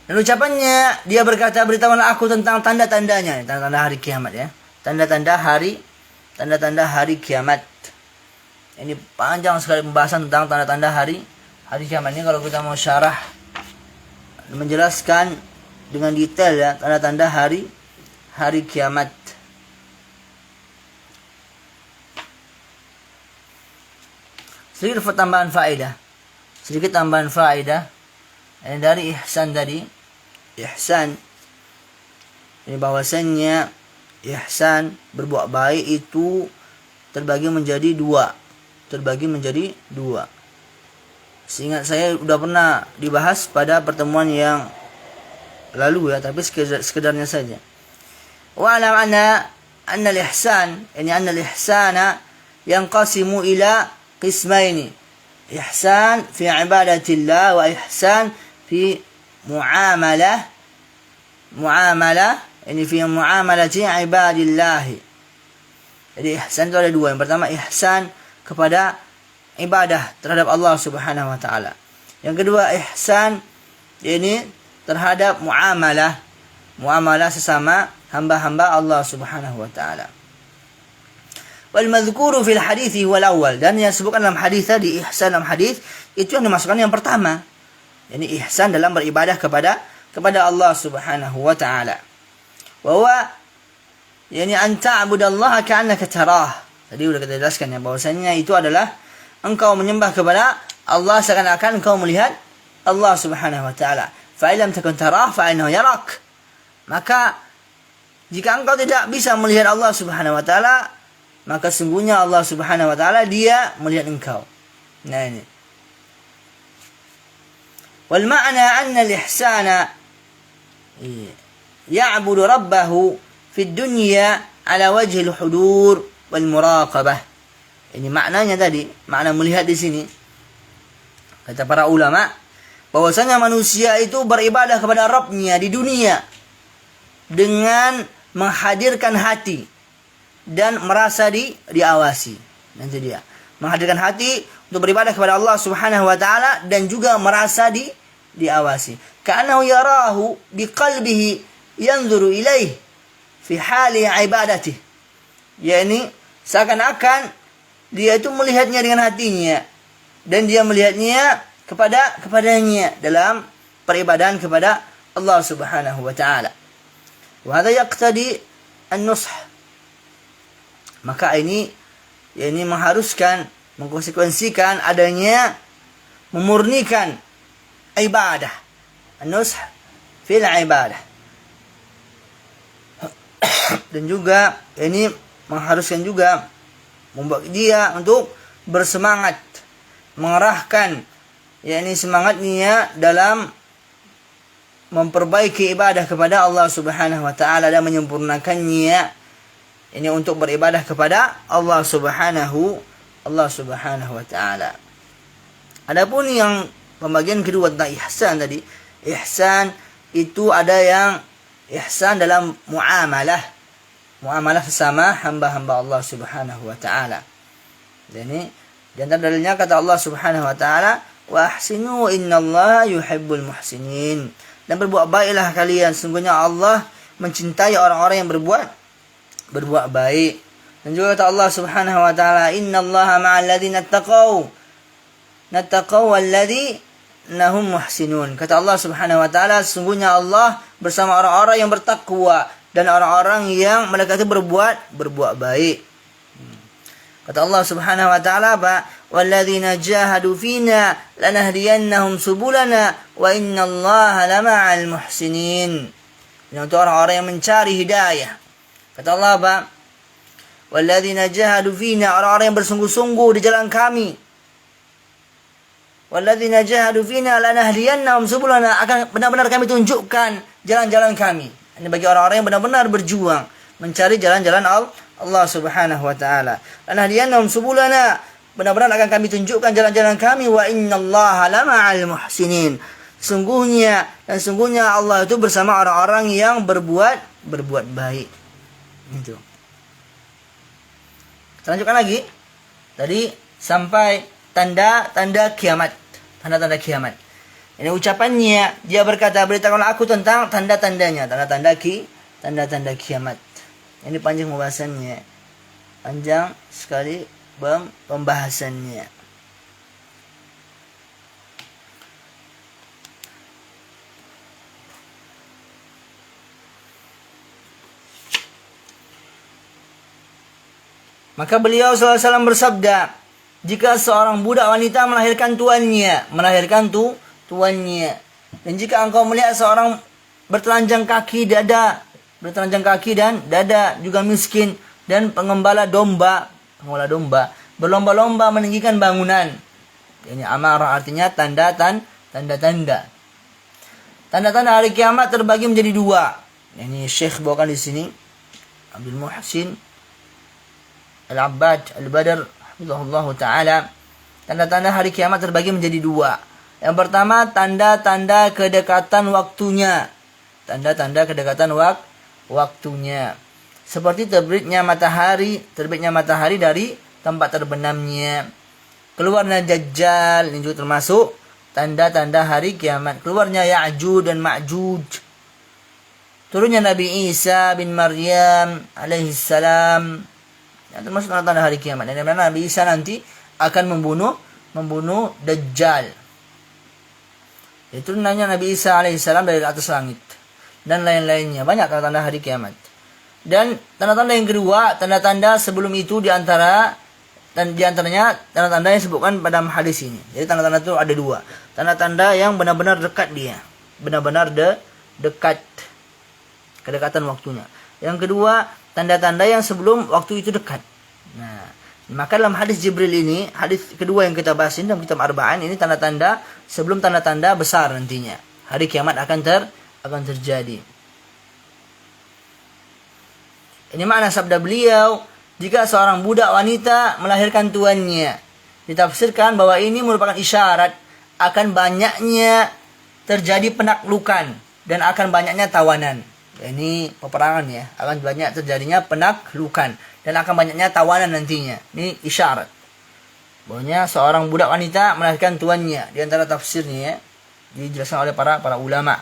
Dan ucapannya, dia berkata, beritahulah aku tentang tanda-tandanya, tanda-tanda hari kiamat, ya. Tanda-tanda hari kiamat. Ini panjang sekali pembahasan tentang tanda-tanda hari kiamat ini. Kalau kita mau syarah, menjelaskan dengan detail, ya, tanda-tanda hari kiamat. Sedikit tambahan faedah. Ini dari ihsan tadi. Ihsan ini bahwasannya ihsan, berbuat baik itu terbagi menjadi dua. Seingat saya sudah pernah dibahas pada pertemuan yang lalu, ya, tapi sekedarnya saja. Wa alam anna al-ihsan, anna al-ihsana yanqasimu ila qismaini. Ihsan fi ibadatillah wa ihsan fi muamalah ini fi muamalati ibadillah. Jadi ihsan itu ada dua. Yang pertama ihsan kepada ibadah terhadap Allah Subhanahu wa taala. Yang kedua ihsan ini terhadap muamalah sesama hamba-hamba Allah Subhanahu wa taala. Wal madhkuru fil hadits huwa al-awwal, dan yang disebutkan dalam hadis tadi, ihsan dalam hadis itu yang dimasukkan yang pertama. Yani ihsan dalam beribadah kepada Allah Subhanahu wa taala. Wa huwa yani an ta'budallaha ka'annaka tarah. Tadi sudah kita jelaskan, ya, bahwasanya itu adalah engkau menyembah kepada Allah seakan-akan engkau melihat Allah Subhanahu wa taala. Fa illam takun tarah fa innahu yarak. Maka jika engkau tidak bisa melihat Allah Subhanahu wa taala, maka sungguhnya Allah Subhanahu wa taala dia melihat engkau. Nah, ini. Wal ma'na anna al-ihsana ya'budu rabbahu fi dunya ala wajhi al-hudur wal muraqabah. Ini maknanya tadi, makna melihat di sini. Kata para ulama, bahwasanya manusia itu beribadah kepada Rabb-nya di dunia dengan menghadirkan hati dan merasa diawasi. Nanti dia menghadirkan hati untuk beribadah kepada Allah Subhanahu wa taala dan juga merasa diawasi. Ka'annahu yarahu biqalbihi yanzuru ilaih fi hali ibadatihi. yakni seakan-akan dia itu melihatnya dengan hatinya dan dia melihatnya kepadanya dalam peribadahan kepada Allah Subhanahu wa taala. Wa hadha yaqtadi an-nush. Maka ini mengharuskan, mengkonsekuensikan adanya memurnikan ibadah. An-nush fil ibadah. Dan juga ini mengharuskan juga membuat dia untuk bersemangat mengerahkan yakni semangatnya dalam memperbaiki ibadah kepada Allah Subhanahu wa taala dan menyempurnakannya, ini untuk beribadah kepada Allah Subhanahu wa taala. Adapun yang pembagian kedua tentang ihsan tadi, ihsan itu ada yang ihsan dalam muamalah sesama hamba-hamba Allah Subhanahu wa taala. Jadi di antara dalilnya kata Allah Subhanahu wa taala, wa ahsinu innallaha yuhibbul muhsinin. Dan berbuat baiklah kalian, sungguhnya Allah mencintai orang-orang yang berbuat baik. Dan juga kata Allah Subhanahu wa taala, innallaha ma'al ladzina taqaw walladzina hum muhsinun. Kata Allah Subhanahu wa taala, sungguhnya Allah bersama orang-orang yang bertakwa dan orang-orang yang mereka itu berbuat baik. Kata Allah Subhanahu wa taala, walladzina jahadu fina lanahdiyannahum subulana wa innallaha lama'al muhsinin. Ini untuk orang-orang yang mencari hidayah. Kata Allah, walladzina jahadu fina, orang-orang yang bersungguh-sungguh di jalan kami. Walladzina jahadu fina lanahdiyannahum subulana, akan benar-benar kami tunjukkan jalan-jalan kami. Ini bagi orang-orang yang benar-benar berjuang mencari jalan-jalan Allah Subhanahu wa taala. Lanahdiyannahum subulana, benar-benar akan kami tunjukkan jalan-jalan kami. Wa innallaha lama'al muhsinin. Sungguhnya Allah itu bersama orang-orang yang berbuat baik. Itu. Kita lanjutkan lagi. Tadi sampai tanda-tanda kiamat. Tanda-tanda kiamat. Ini ucapannya, dia berkata, beritakanlah aku tentang tanda-tandanya, tanda-tanda kiamat. Ini panjang pembahasannya. Panjang sekali pembahasannya. Maka beliau SAW bersabda, jika seorang budak wanita melahirkan tuannya, dan jika engkau melihat seorang bertelanjang kaki dan dada juga miskin, dan pengembala domba berlomba-lomba meninggikan bangunan. Ini amarah, artinya tanda-tanda. Tanda-tanda hari kiamat terbagi menjadi dua. Ini Syekh bawakan di sini, Abdul Muhsin Al-Abbad Al-Badr hafizahullah ta'ala. Tanda-tanda hari kiamat terbagi menjadi dua. Yang pertama, tanda-tanda kedekatan waktunya. Tanda-tanda kedekatan waktunya. Seperti terbitnya matahari dari tempat terbenamnya. Keluarnya Dajjal, ini juga termasuk tanda-tanda hari kiamat. Keluarnya Ya'juj dan Ma'juj. Turunnya Nabi Isa bin Maryam alaihissalam. Yang termasuk tanda-tanda hari kiamat. Dan dimana Nabi Isa nanti akan membunuh Dajjal. Itu nanya Nabi Isa alaihissalam dari atas langit. Dan lain-lainnya. Banyak tanda-tanda hari kiamat. Dan tanda-tanda yang kedua, tanda-tanda sebelum itu diantaranya tanda-tanda yang disebutkan pada hadis ini. Jadi tanda-tanda itu ada dua. Tanda-tanda yang benar-benar dekat dia. Benar-benar dekat. Kedekatan waktunya. Yang kedua, tanda-tanda yang sebelum waktu itu dekat. Nah, maka dalam hadis Jibril ini, hadis kedua yang kita bahas ini dalam kitab Arba'in, ini tanda-tanda sebelum tanda-tanda besar nantinya. Hari kiamat akan terjadi. Ini makna sabda beliau, jika seorang budak wanita melahirkan tuannya. Ditafsirkan bahwa ini merupakan isyarat akan banyaknya terjadi penaklukan dan akan banyaknya tawanan. Ini peperangan ya, akan banyak terjadinya penaklukan dan akan banyaknya tawanan nantinya. Ini isyarat bahwanya seorang budak wanita melahirkan tuannya. Di antara tafsirnya ya, dijelaskan oleh para ulama.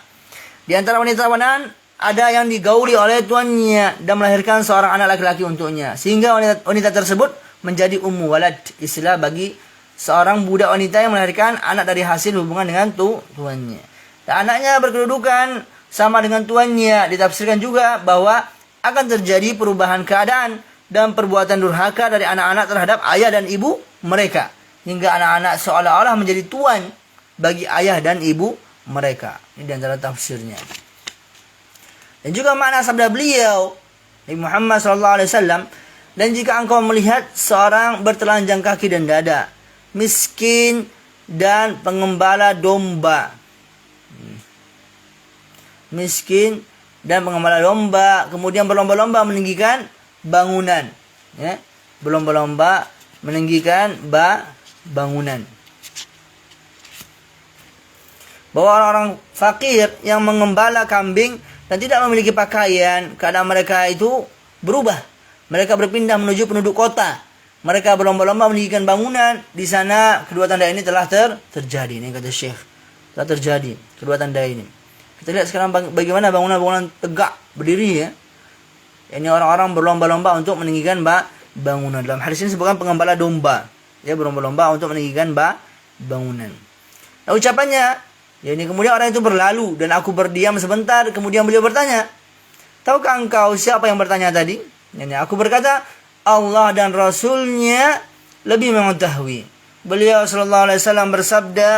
Di antara wanita tawanan ada yang digauli oleh tuannya dan melahirkan seorang anak laki-laki untuknya, sehingga wanita tersebut menjadi ummu walad, istilah bagi seorang budak wanita yang melahirkan anak dari hasil hubungan dengan tuannya. Dan anaknya berkedudukan sama dengan tuannya. Ditafsirkan juga bahwa akan terjadi perubahan keadaan dan perbuatan durhaka dari anak-anak terhadap ayah dan ibu mereka, hingga anak-anak seolah-olah menjadi tuan bagi ayah dan ibu mereka. Ini di antara tafsirnya. Dan juga makna sabda beliau Nabi Muhammad SAW, dan jika engkau melihat seorang bertelanjang kaki dan dada, miskin dan pengembala domba. Miskin dan pengembala domba, kemudian berlomba-lomba meninggikan bangunan, ya. Berlomba-lomba meninggikan bangunan. Bahwa orang-orang fakir yang mengembala kambing dan tidak memiliki pakaian, keadaan mereka itu berubah. Mereka berpindah menuju penduduk kota. Mereka berlomba-lomba meninggikan bangunan. Di sana kedua tanda ini telah terjadi. Ini kata Syekh. Telah terjadi kedua tanda ini. Kita lihat sekarang bagaimana bangunan-bangunan tegak berdiri, ya. Ini orang-orang berlomba-lomba untuk meninggikan bangunan. Dalam hadis ini disebutkan pengembala domba. Ya, berlomba-lomba untuk meninggikan bangunan. Nah, ucapannya, ya, ini kemudian orang itu berlalu dan aku berdiam sebentar. Kemudian beliau bertanya, tahukah engkau siapa yang bertanya tadi? Ini aku berkata, Allah dan Rasulnya lebih mengetahui. Beliau sallallahu alaihi wasallam bersabda,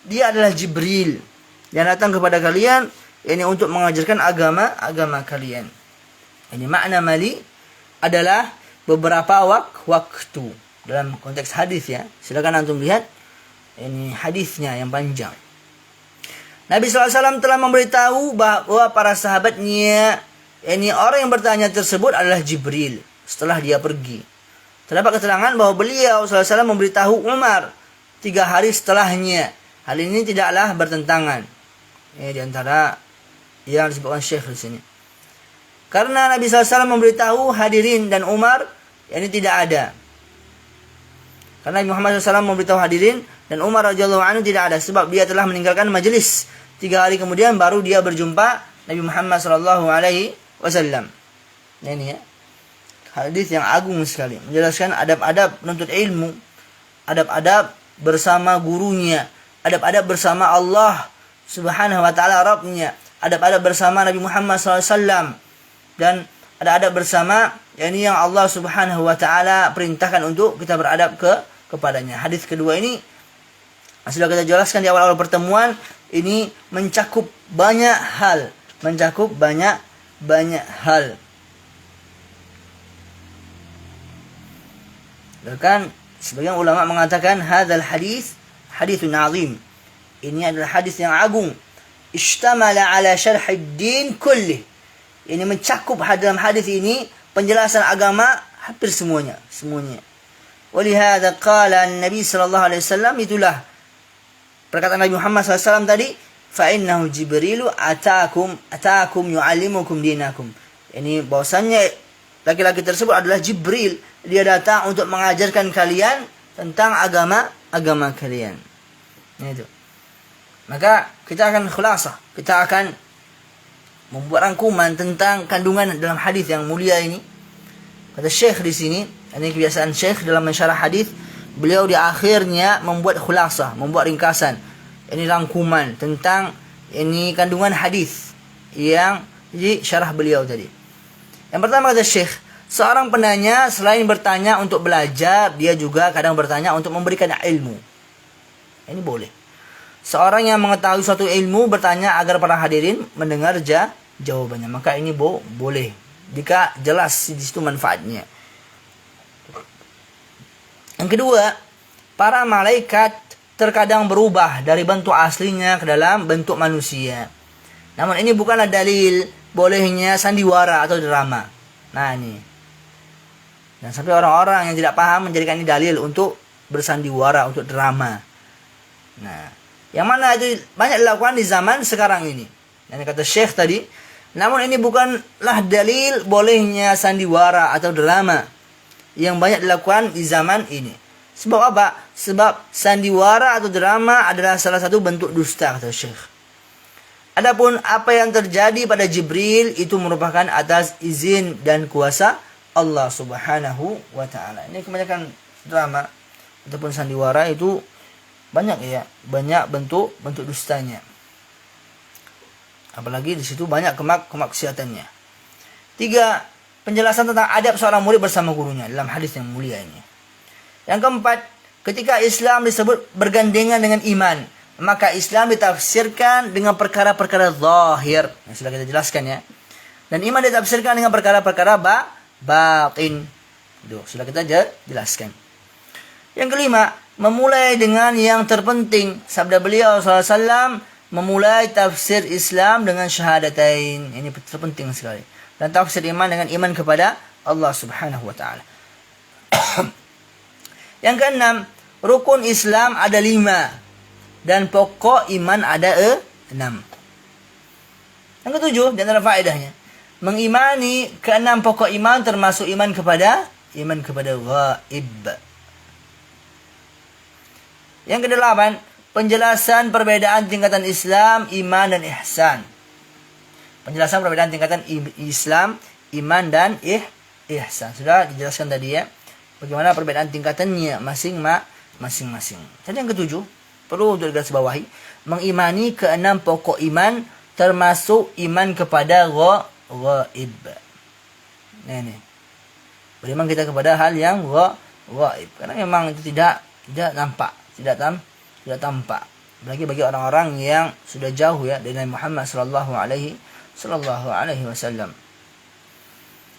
dia adalah Jibril yang datang kepada kalian ini untuk mengajarkan agama kalian. Ini makna mali adalah beberapa waktu dalam konteks hadis, ya. Silakan antum lihat ini hadisnya yang panjang. Nabi SAW telah memberitahu bahwa para sahabatnya, ini orang yang bertanya tersebut adalah Jibril setelah dia pergi. Terdapat keterangan bahwa beliau SAW memberitahu Umar 3 hari setelahnya. Hal ini tidaklah bertentangan. Di antara yang disebutkan Syekh di sini. Karena Nabi SAW memberitahu hadirin dan Umar, ini tidak ada. Karena Nabi Muhammad SAW memberitahu hadirin dan Umar radhiyallahu anhu tidak ada, sebab dia telah meninggalkan majelis. 3 hari kemudian baru dia berjumpa Nabi Muhammad SAW. Nah, ini, ya, hadis yang agung sekali, menjelaskan adab-adab menuntut ilmu, adab-adab bersama gurunya, adab-adab bersama Allah Subhanahu wa ta'ala Rabbnya, adab-adab bersama Nabi Muhammad SAW, dan ada adab bersama yakni yang Allah Subhanahu wa ta'ala perintahkan untuk kita beradab kepadanya. Hadis kedua ini sudah kita jelaskan di awal-awal pertemuan, ini mencakup banyak hal, Bahkan sebagian ulama mengatakan hadzal hadis haditsun azim. Ini adalah hadis yang agung. Ishtamala ala syarhid din kullih. Ini mencakup dalam hadis ini penjelasan agama hampir semuanya. Walihada qala Nabi sallallahu alaihi wasallam, itulah perkataan Nabi Muhammad SAW tadi, fa innahu Jibrilu atakum yu'allimukum dinakum. Ini bahwasannya laki-laki tersebut adalah Jibril. Dia datang untuk mengajarkan kalian tentang agama kalian. Itu. Maka kita akan khulasah, kita akan membuat rangkuman tentang kandungan dalam hadis yang mulia ini. Kata Syekh di sini, ini kebiasaan Syekh dalam mensyarah hadis, beliau di akhirnya membuat khulasah, membuat ringkasan. Ini rangkuman tentang ini kandungan hadis yang di syarah beliau tadi. Yang pertama kata Syekh, seorang penanya selain bertanya untuk belajar, dia juga kadang bertanya untuk memberikan ilmu. Ini boleh. Seorang yang mengetahui suatu ilmu bertanya agar para hadirin mendengar jawabannya. Maka ini boleh jika jelas di situ manfaatnya. Yang kedua, para malaikat terkadang berubah dari bentuk aslinya ke dalam bentuk manusia. Namun ini bukanlah dalil bolehnya sandiwara atau drama. Nah, ini. Dan sampai orang-orang yang tidak paham menjadikan ini dalil untuk bersandiwara, untuk drama. Nah, yang mana itu banyak dilakukan di zaman sekarang ini. Yang kata Syekh tadi, namun ini bukanlah dalil bolehnya sandiwara atau drama yang banyak dilakukan di zaman ini. Sebab apa? Sebab sandiwara atau drama adalah salah satu bentuk dusta, kata Syekh. Adapun apa yang terjadi pada Jibril itu merupakan atas izin dan kuasa Allah Subhanahu wa ta'ala. Ini kebanyakan drama ataupun sandiwara itu banyak bentuk dustanya. Apalagi di situ banyak kemaksiatannya. 3, penjelasan tentang adab seorang murid bersama gurunya dalam hadis yang mulia ini. Yang keempat, ketika Islam disebut bergandengan dengan iman, maka Islam ditafsirkan dengan perkara-perkara zahir yang sudah kita jelaskan, ya. Dan iman ditafsirkan dengan perkara-perkara batin. Sudah kita jelaskan. Yang kelima, memulai dengan yang terpenting. Sabda beliau SAW, memulai tafsir Islam dengan syahadatain. Ini terpenting sekali. Dan tafsir iman dengan iman kepada Allah Subhanahu wa ta'ala. Yang keenam, rukun Islam ada 5 dan pokok iman ada 6. Yang ketujuh, di antara faedahnya, mengimani keenam pokok iman termasuk iman kepada ghaib. Yang kedelapan, penjelasan perbedaan tingkatan Islam, iman dan ihsan. Penjelasan perbedaan tingkatan Islam, iman dan ihsan. Sudah dijelaskan tadi ya, bagaimana perbedaan tingkatannya masing-masing. Dan yang ketujuh, perlu untuk digarisbawahi, mengimani keenam pokok iman termasuk iman kepada ghaib. Nah ini, beriman kita kepada hal yang ghaib, karena memang itu tidak nampak, tidak tampak. Bagi orang-orang yang sudah jauh ya dari Nabi Muhammad sallallahu alaihi wasallam.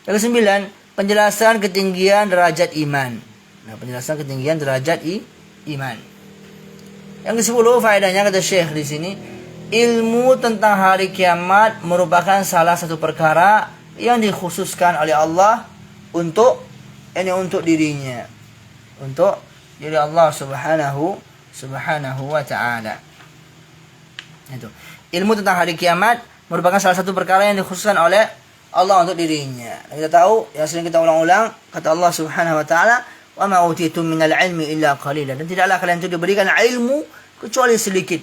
Yang kesembilan, penjelasan ketinggian derajat iman. Nah, penjelasan ketinggian derajat iman. Yang ke-10 faedahnya kata Syekh di sini, ilmu tentang hari kiamat merupakan salah satu perkara yang dikhususkan oleh Allah untuk dirinya, untuk diri Allah subhanahu wa ta'ala. Itu. Ilmu tentang hari kiamat merupakan salah satu perkara yang dikhususkan oleh Allah untuk dirinya. Dan kita tahu, yang sering kita ulang-ulang, kata Allah subhanahu wa ta'ala, wa ma utitum minal ilmi illa qalila. Dan tidaklah kalian itu diberikan ilmu kecuali sedikit.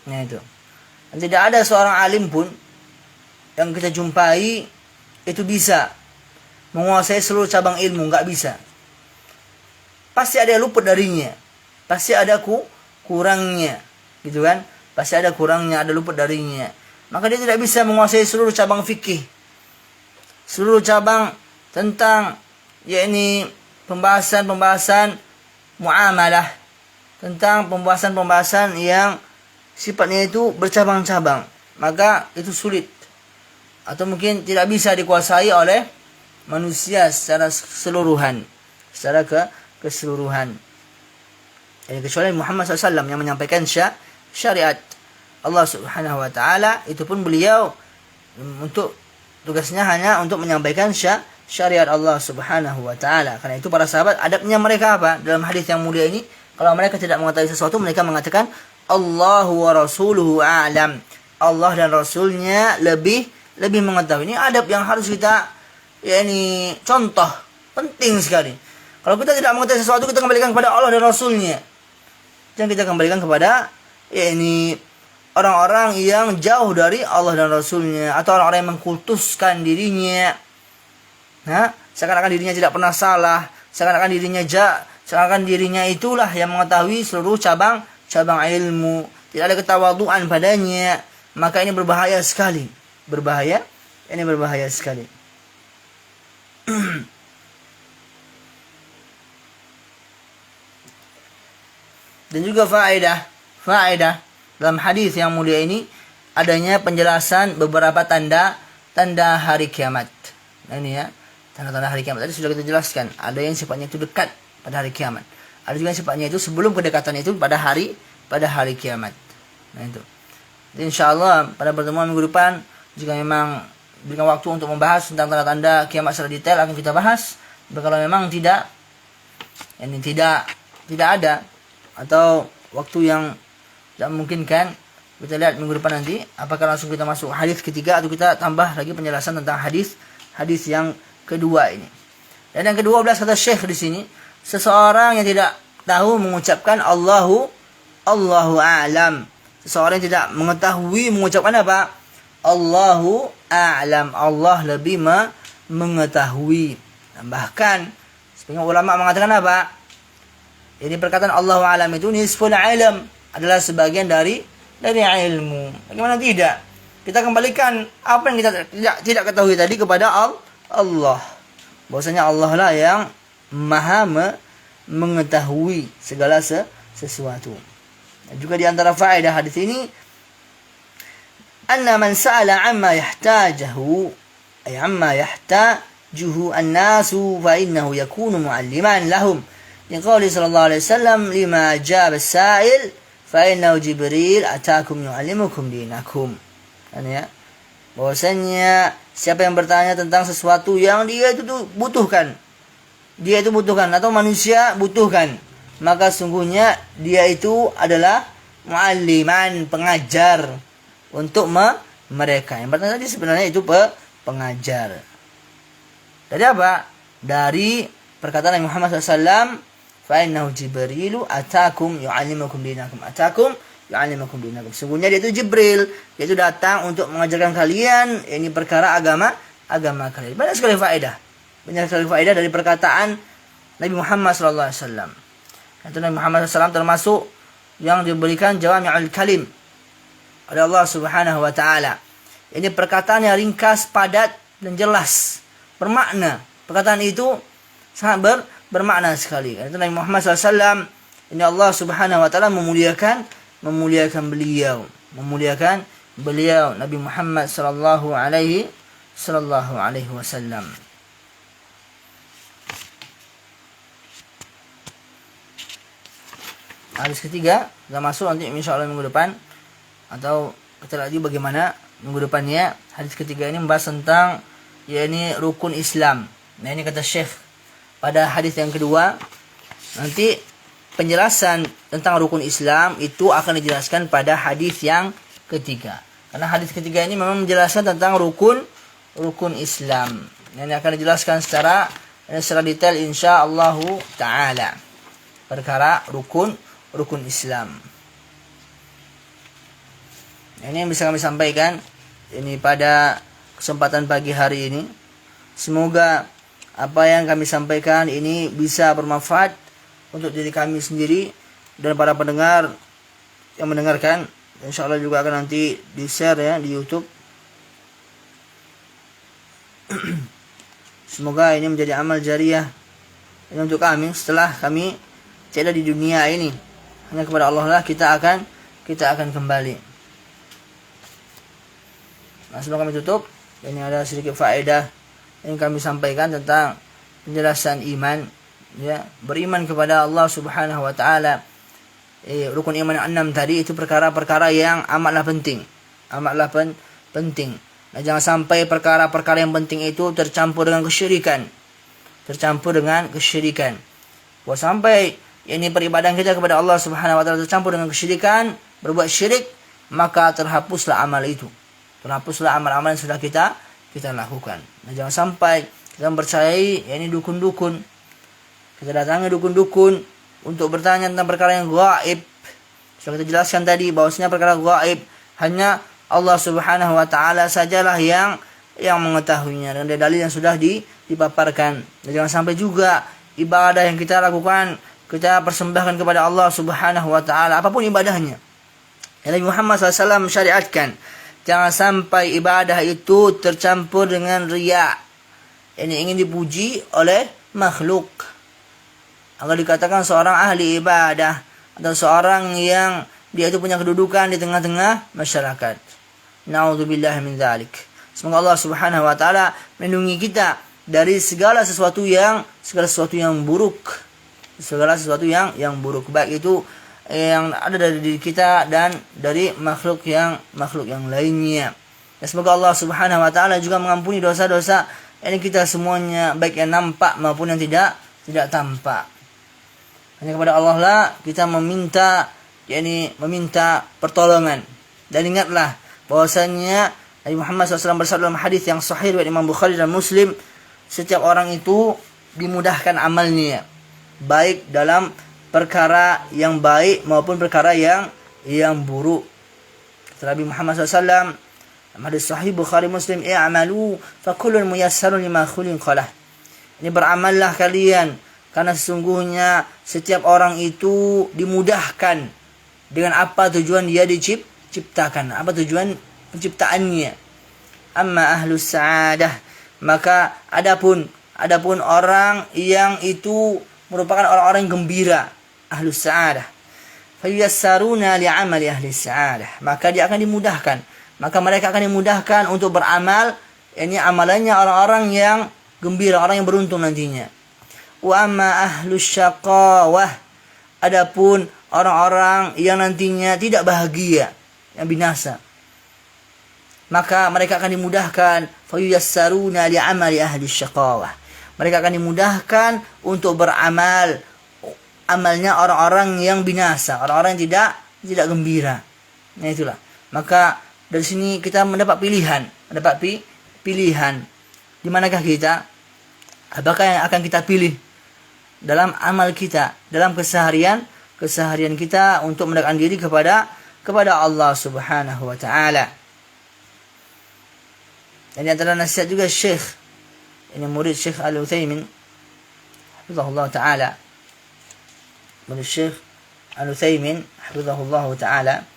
Nah itu. Dan tidak ada seorang alim pun yang kita jumpai itu bisa menguasai seluruh cabang ilmu, enggak bisa. Pasti ada yang luput darinya. Pasti ada kurangnya. Gitu kan? Pasti ada kurangnya, ada luput darinya. Maka dia tidak bisa menguasai seluruh cabang fikih. Seluruh cabang tentang yakni pembahasan muamalah, tentang pembahasan yang sifatnya itu bercabang-cabang. Maka itu sulit. Atau mungkin tidak bisa dikuasai oleh manusia secara keseluruhan. Kecuali Muhammad SAW yang menyampaikan syariat Allah subhanahu wa ta'ala. Itu pun beliau untuk tugasnya hanya untuk menyampaikan syariat Allah subhanahu wa ta'ala. Karena itu para sahabat, adabnya mereka apa? Dalam hadis yang mulia ini, kalau mereka tidak mengetahui sesuatu, mereka mengatakan Allahu wa rasuluhu a'lam. Allah dan Rasulnya lebih mengetahui. Ini adab yang harus kita contoh. Penting sekali. Kalau kita tidak mengetahui sesuatu, kita kembalikan kepada Allah dan Rasulnya. Jangan kita kembalikan kepada orang-orang yang jauh dari Allah dan Rasulnya, atau orang-orang yang mengkultuskan dirinya. Nah, seakan-akan dirinya tidak pernah salah, seakan-akan dirinya itulah yang mengetahui seluruh cabang ilmu. Tidak ada ketawaduan padanya. Maka ini berbahaya sekali. Berbahaya sekali. Dan juga faedah dalam hadis yang mulia ini adanya penjelasan beberapa tanda hari kiamat. Nah ini ya, tanda-tanda hari kiamat tadi sudah kita jelaskan. Ada yang sifatnya itu dekat pada hari kiamat. Ada juga yang sifatnya itu sebelum kedekatan itu pada hari kiamat. Nah itu. Jadi insyaallah pada pertemuan minggu depan, jika memang berikan waktu untuk membahas tentang tanda-tanda kiamat secara detail, akan kita bahas. Dan kalau memang tidak ada atau waktu yang tidak memungkinkan, kita lihat minggu depan nanti apakah langsung kita masuk hadis ketiga atau kita tambah lagi penjelasan tentang hadis yang kedua ini. Dan yang ke-12 kata Syekh di sini, seseorang yang tidak tahu mengucapkan Allahu a'lam. Seseorang yang tidak mengetahui mengucapkan apa? Allahu a'lam. Allah lebih mengetahui. Dan bahkan sebagian ulama mengatakan apa? Jadi perkataan Allahu a'lam itu nisful ilm, adalah sebagian dari ilmu. Bagaimana tidak? Kita kembalikan apa yang kita tidak ketahui tadi kepada Allah. Bahwasanya Allah lah yang maha mengetahui segala sesuatu. Dan juga di antara faedah hadis ini, anna man sa'ala amma yahtajahu, ay amma يحتاجه الناس فإنه يكون معلما لهم لقول صلى الله عليه وسلم لما جاب السائل فإنه جبريل أتاكم يعلمكم دينكم. Ya, bahwasanya siapa yang bertanya tentang sesuatu yang dia itu butuhkan, atau manusia butuhkan, maka sungguhnya dia itu adalah mualliman, pengajar untuk mereka. Yang pertama tadi sebenarnya itu pengajar. Dari apa? Dari perkataan Nabi Muhammad SAW, fa'innahu Jibrilu atakum yu'allimukum dinakum. Atakum yu'allimukum dinakum. Sungguhnya dia itu Jibril, dia itu datang untuk mengajarkan kalian ini perkara agama kalian. Banyak sekali faedah dari perkataan Nabi Muhammad SAW. Itu Nabi Muhammad SAW termasuk yang diberikan jawami'ul kalim oleh Allah Subhanahu wa taala. Ini perkataan yang ringkas, padat dan jelas, bermakna. Perkataan itu sangat bermakna sekali. Itu Nabi Muhammad SAW, ini Allah Subhanahu wa taala memuliakan beliau Nabi Muhammad sallallahu alaihi wasallam. Hadis ketiga kita masuk nanti insyaallah minggu depan, atau kita lagi bagaimana minggu depannya. Hadis ketiga ini membahas tentang yakni rukun Islam. Nah, ini kata Syekh pada hadis yang kedua, nanti penjelasan tentang rukun Islam itu akan dijelaskan pada hadis yang ketiga. Karena hadis ketiga ini memang menjelaskan tentang rukun Islam. Ini akan dijelaskan secara detail insyaallah taala. Perkara rukun Islam. Ini yang bisa kami sampaikan ini pada kesempatan pagi hari ini. Semoga apa yang kami sampaikan ini bisa bermanfaat untuk diri kami sendiri dan para pendengar yang mendengarkan. Insyaallah juga akan nanti di-share ya di YouTube. Semoga ini menjadi amal jariah ini untuk kami setelah kami tiada di dunia ini. Hanya kepada Allah lah kita akan kembali. Nah, sebelum kami tutup, ini ada sedikit faedah yang kami sampaikan tentang penjelasan iman. Ya, beriman kepada Allah Subhanahu wa taala. Rukun iman yang 6 tadi itu perkara-perkara yang amatlah penting. Penting. Nah, jangan sampai perkara-perkara yang penting itu tercampur dengan kesyirikan. Kalau sampai ini peribadahan kita kepada Allah Subhanahu wa taala tercampur dengan kesyirikan, berbuat syirik, maka terhapuslah amal itu. Terhapuslah amal-amal yang sudah kita lakukan. Nah, jangan sampai kita mempercayai ini dukun-dukun. Kita datangi dukun-dukun untuk bertanya tentang perkara yang gaib. Sudah kita jelaskan tadi bahwasanya perkara gaib hanya Allah Subhanahu wa taala sajalah yang mengetahuinya, dan dalil yang sudah dipaparkan. Dan jangan sampai juga ibadah yang kita lakukan kita persembahkan kepada Allah Subhanahu wa taala, apapun ibadahnya. Nabi Muhammad SAW syariatkan jangan sampai ibadah itu tercampur dengan riya. Ini ingin dipuji oleh makhluk. Agar dikatakan seorang ahli ibadah atau seorang yang dia itu punya kedudukan di tengah-tengah masyarakat. Na'udzubillah min dzalik. Semoga Allah Subhanahu wa taala melindungi kita dari segala sesuatu yang buruk. Segala sesuatu yang buruk, baik itu yang ada dari diri kita dan dari makhluk yang lainnya. Dan semoga Allah Subhanahu wa taala juga mengampuni dosa-dosa ini kita semuanya, baik yang nampak maupun yang tidak tampak. Hanya kepada Allah lah kita meminta pertolongan. Dan ingatlah bahwasanya Nabi Muhammad SAW bersabda dalam hadis yang sahih riwayat Imam Bukhari dan Muslim, setiap orang itu dimudahkan amalnya, baik dalam perkara yang baik maupun perkara yang buruk. Kata Nabi Muhammad SAW dalam hadis sahih Bukhari Muslim, i'malu fa kullun muyassarun lima khuliqa lah. Ini beramallah kalian, karena sesungguhnya setiap orang itu dimudahkan dengan apa tujuan dia diciptakan, apa tujuan penciptaannya. Amma ahlus sa'adah, maka adapun orang yang itu merupakan orang-orang yang gembira, ahlus sa'adah, fayassaruna li'amali ahli sa'adah, maka dia akan dimudahkan, maka mereka akan dimudahkan untuk beramal, ini amalannya orang-orang yang gembira, orang yang beruntung nantinya. Wa amma ahlus syaqawah, adapun orang-orang yang nantinya tidak bahagia, yang binasa, maka mereka akan dimudahkan, fayuyassaruna li'amali ahli syaqawah. Mereka akan dimudahkan untuk beramal amalnya orang-orang yang binasa, orang-orang yang tidak gembira. Nah itulah. Maka dari sini kita mendapat pilihan, di manakah kita? Apakah yang akan kita pilih dalam amal kita, dalam keseharian kita untuk mendekatkan diri kepada Allah Subhanahu wa taala. Dan di antara nasihat juga Syekh, ini murid Syekh Al-Utsaimin hafizahullah taala. Murid Syekh Al-Utsaimin hafizahullah taala.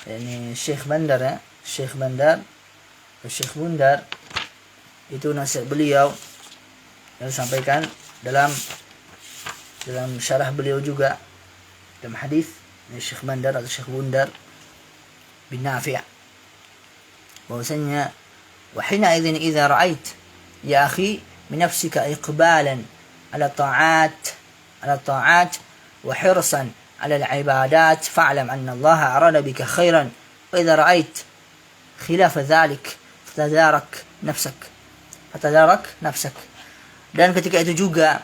Ini Syekh Bandar, Syekh Bundar, itu nasihat beliau yang disampaikan dalam syarah beliau juga dalam hadis Syekh Bandar atau Syekh Bundar bin Nafi', bahwasanya wa hina idzin idza ra'ait ya akhi min nafsika iqbalan ala ta'at wa hirsan على العبادات فاعلم أن الله أراد بك خيرا وإذا رأيت خلاف ذلك فتدارك نفسك. Dan ketika itu juga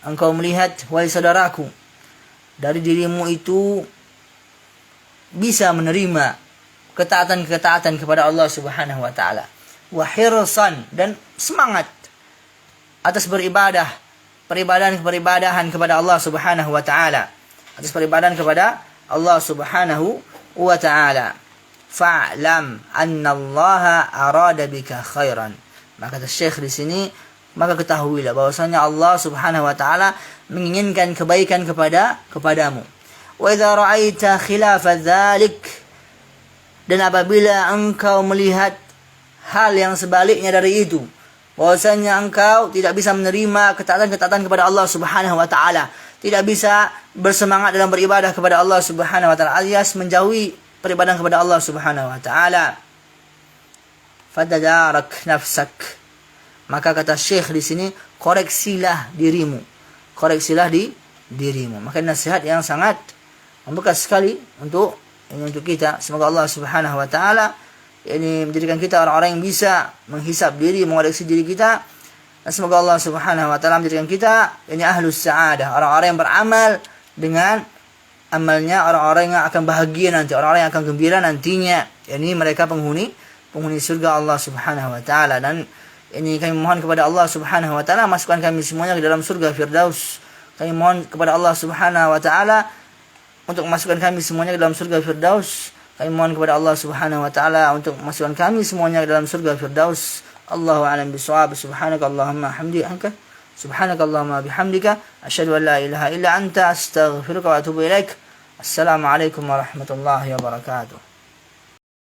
engkau melihat, wahai saudaraku, dari dirimu itu bisa menerima ketaatan kepada Allah Subhanahu wa taala, wa hirsan, dan semangat atas peribadahan kepada Allah Subhanahu wa taala, atas peribadahan kepada Allah Subhanahu wa ta'ala. Fa'lam anna Allah arada bika khairan. Maka kata Syekh di sini, maka ketahuilah bahwasanya Allah Subhanahu wa ta'ala menginginkan kebaikan kepadamu. Wa idza ra'aita khilafa dzalik, dan apabila engkau melihat hal yang sebaliknya dari itu, bahwasanya engkau tidak bisa menerima ketaatan kepada Allah Subhanahu wa ta'ala, tidak bisa bersemangat dalam beribadah kepada Allah Subhanahu wa taala, alias menjauhi peribadahan kepada Allah Subhanahu wa taala. Fatadarak nafsak. Maka kata Syekh di sini, koreksilah dirimu. Maka nasihat yang sangat membekas sekali untuk kita. Semoga Allah Subhanahu wa taala ini menjadikan kita orang-orang yang bisa menghisap diri, mengoreksi diri kita. Dan semoga Allah Subhanahu wa taala menjadikan kita ini ahlus sa'adah, orang-orang yang beramal dengan amalnya, orang-orang yang akan bahagia nanti, orang-orang yang akan gembira nantinya. Ini mereka penghuni surga Allah Subhanahu wa taala. Dan ini kami mohon kepada Allah Subhanahu wa taala masukkan kami semuanya ke dalam surga Firdaus. Kami mohon kepada Allah Subhanahu wa taala untuk memasukkan kami semuanya ke dalam surga Firdaus. Kami mohon kepada Allah Subhanahu wa taala untuk memasukkan kami semuanya ke dalam surga Firdaus. Allahu a'lam bishawab. Subhanakallahumma hamdika, subhanakallahumma bihamdika, asyhadu an la ilaha illa anta, astaghfiruka wa atubu ilaik. Assalamu alaikum warahmatullahi wabarakatuh.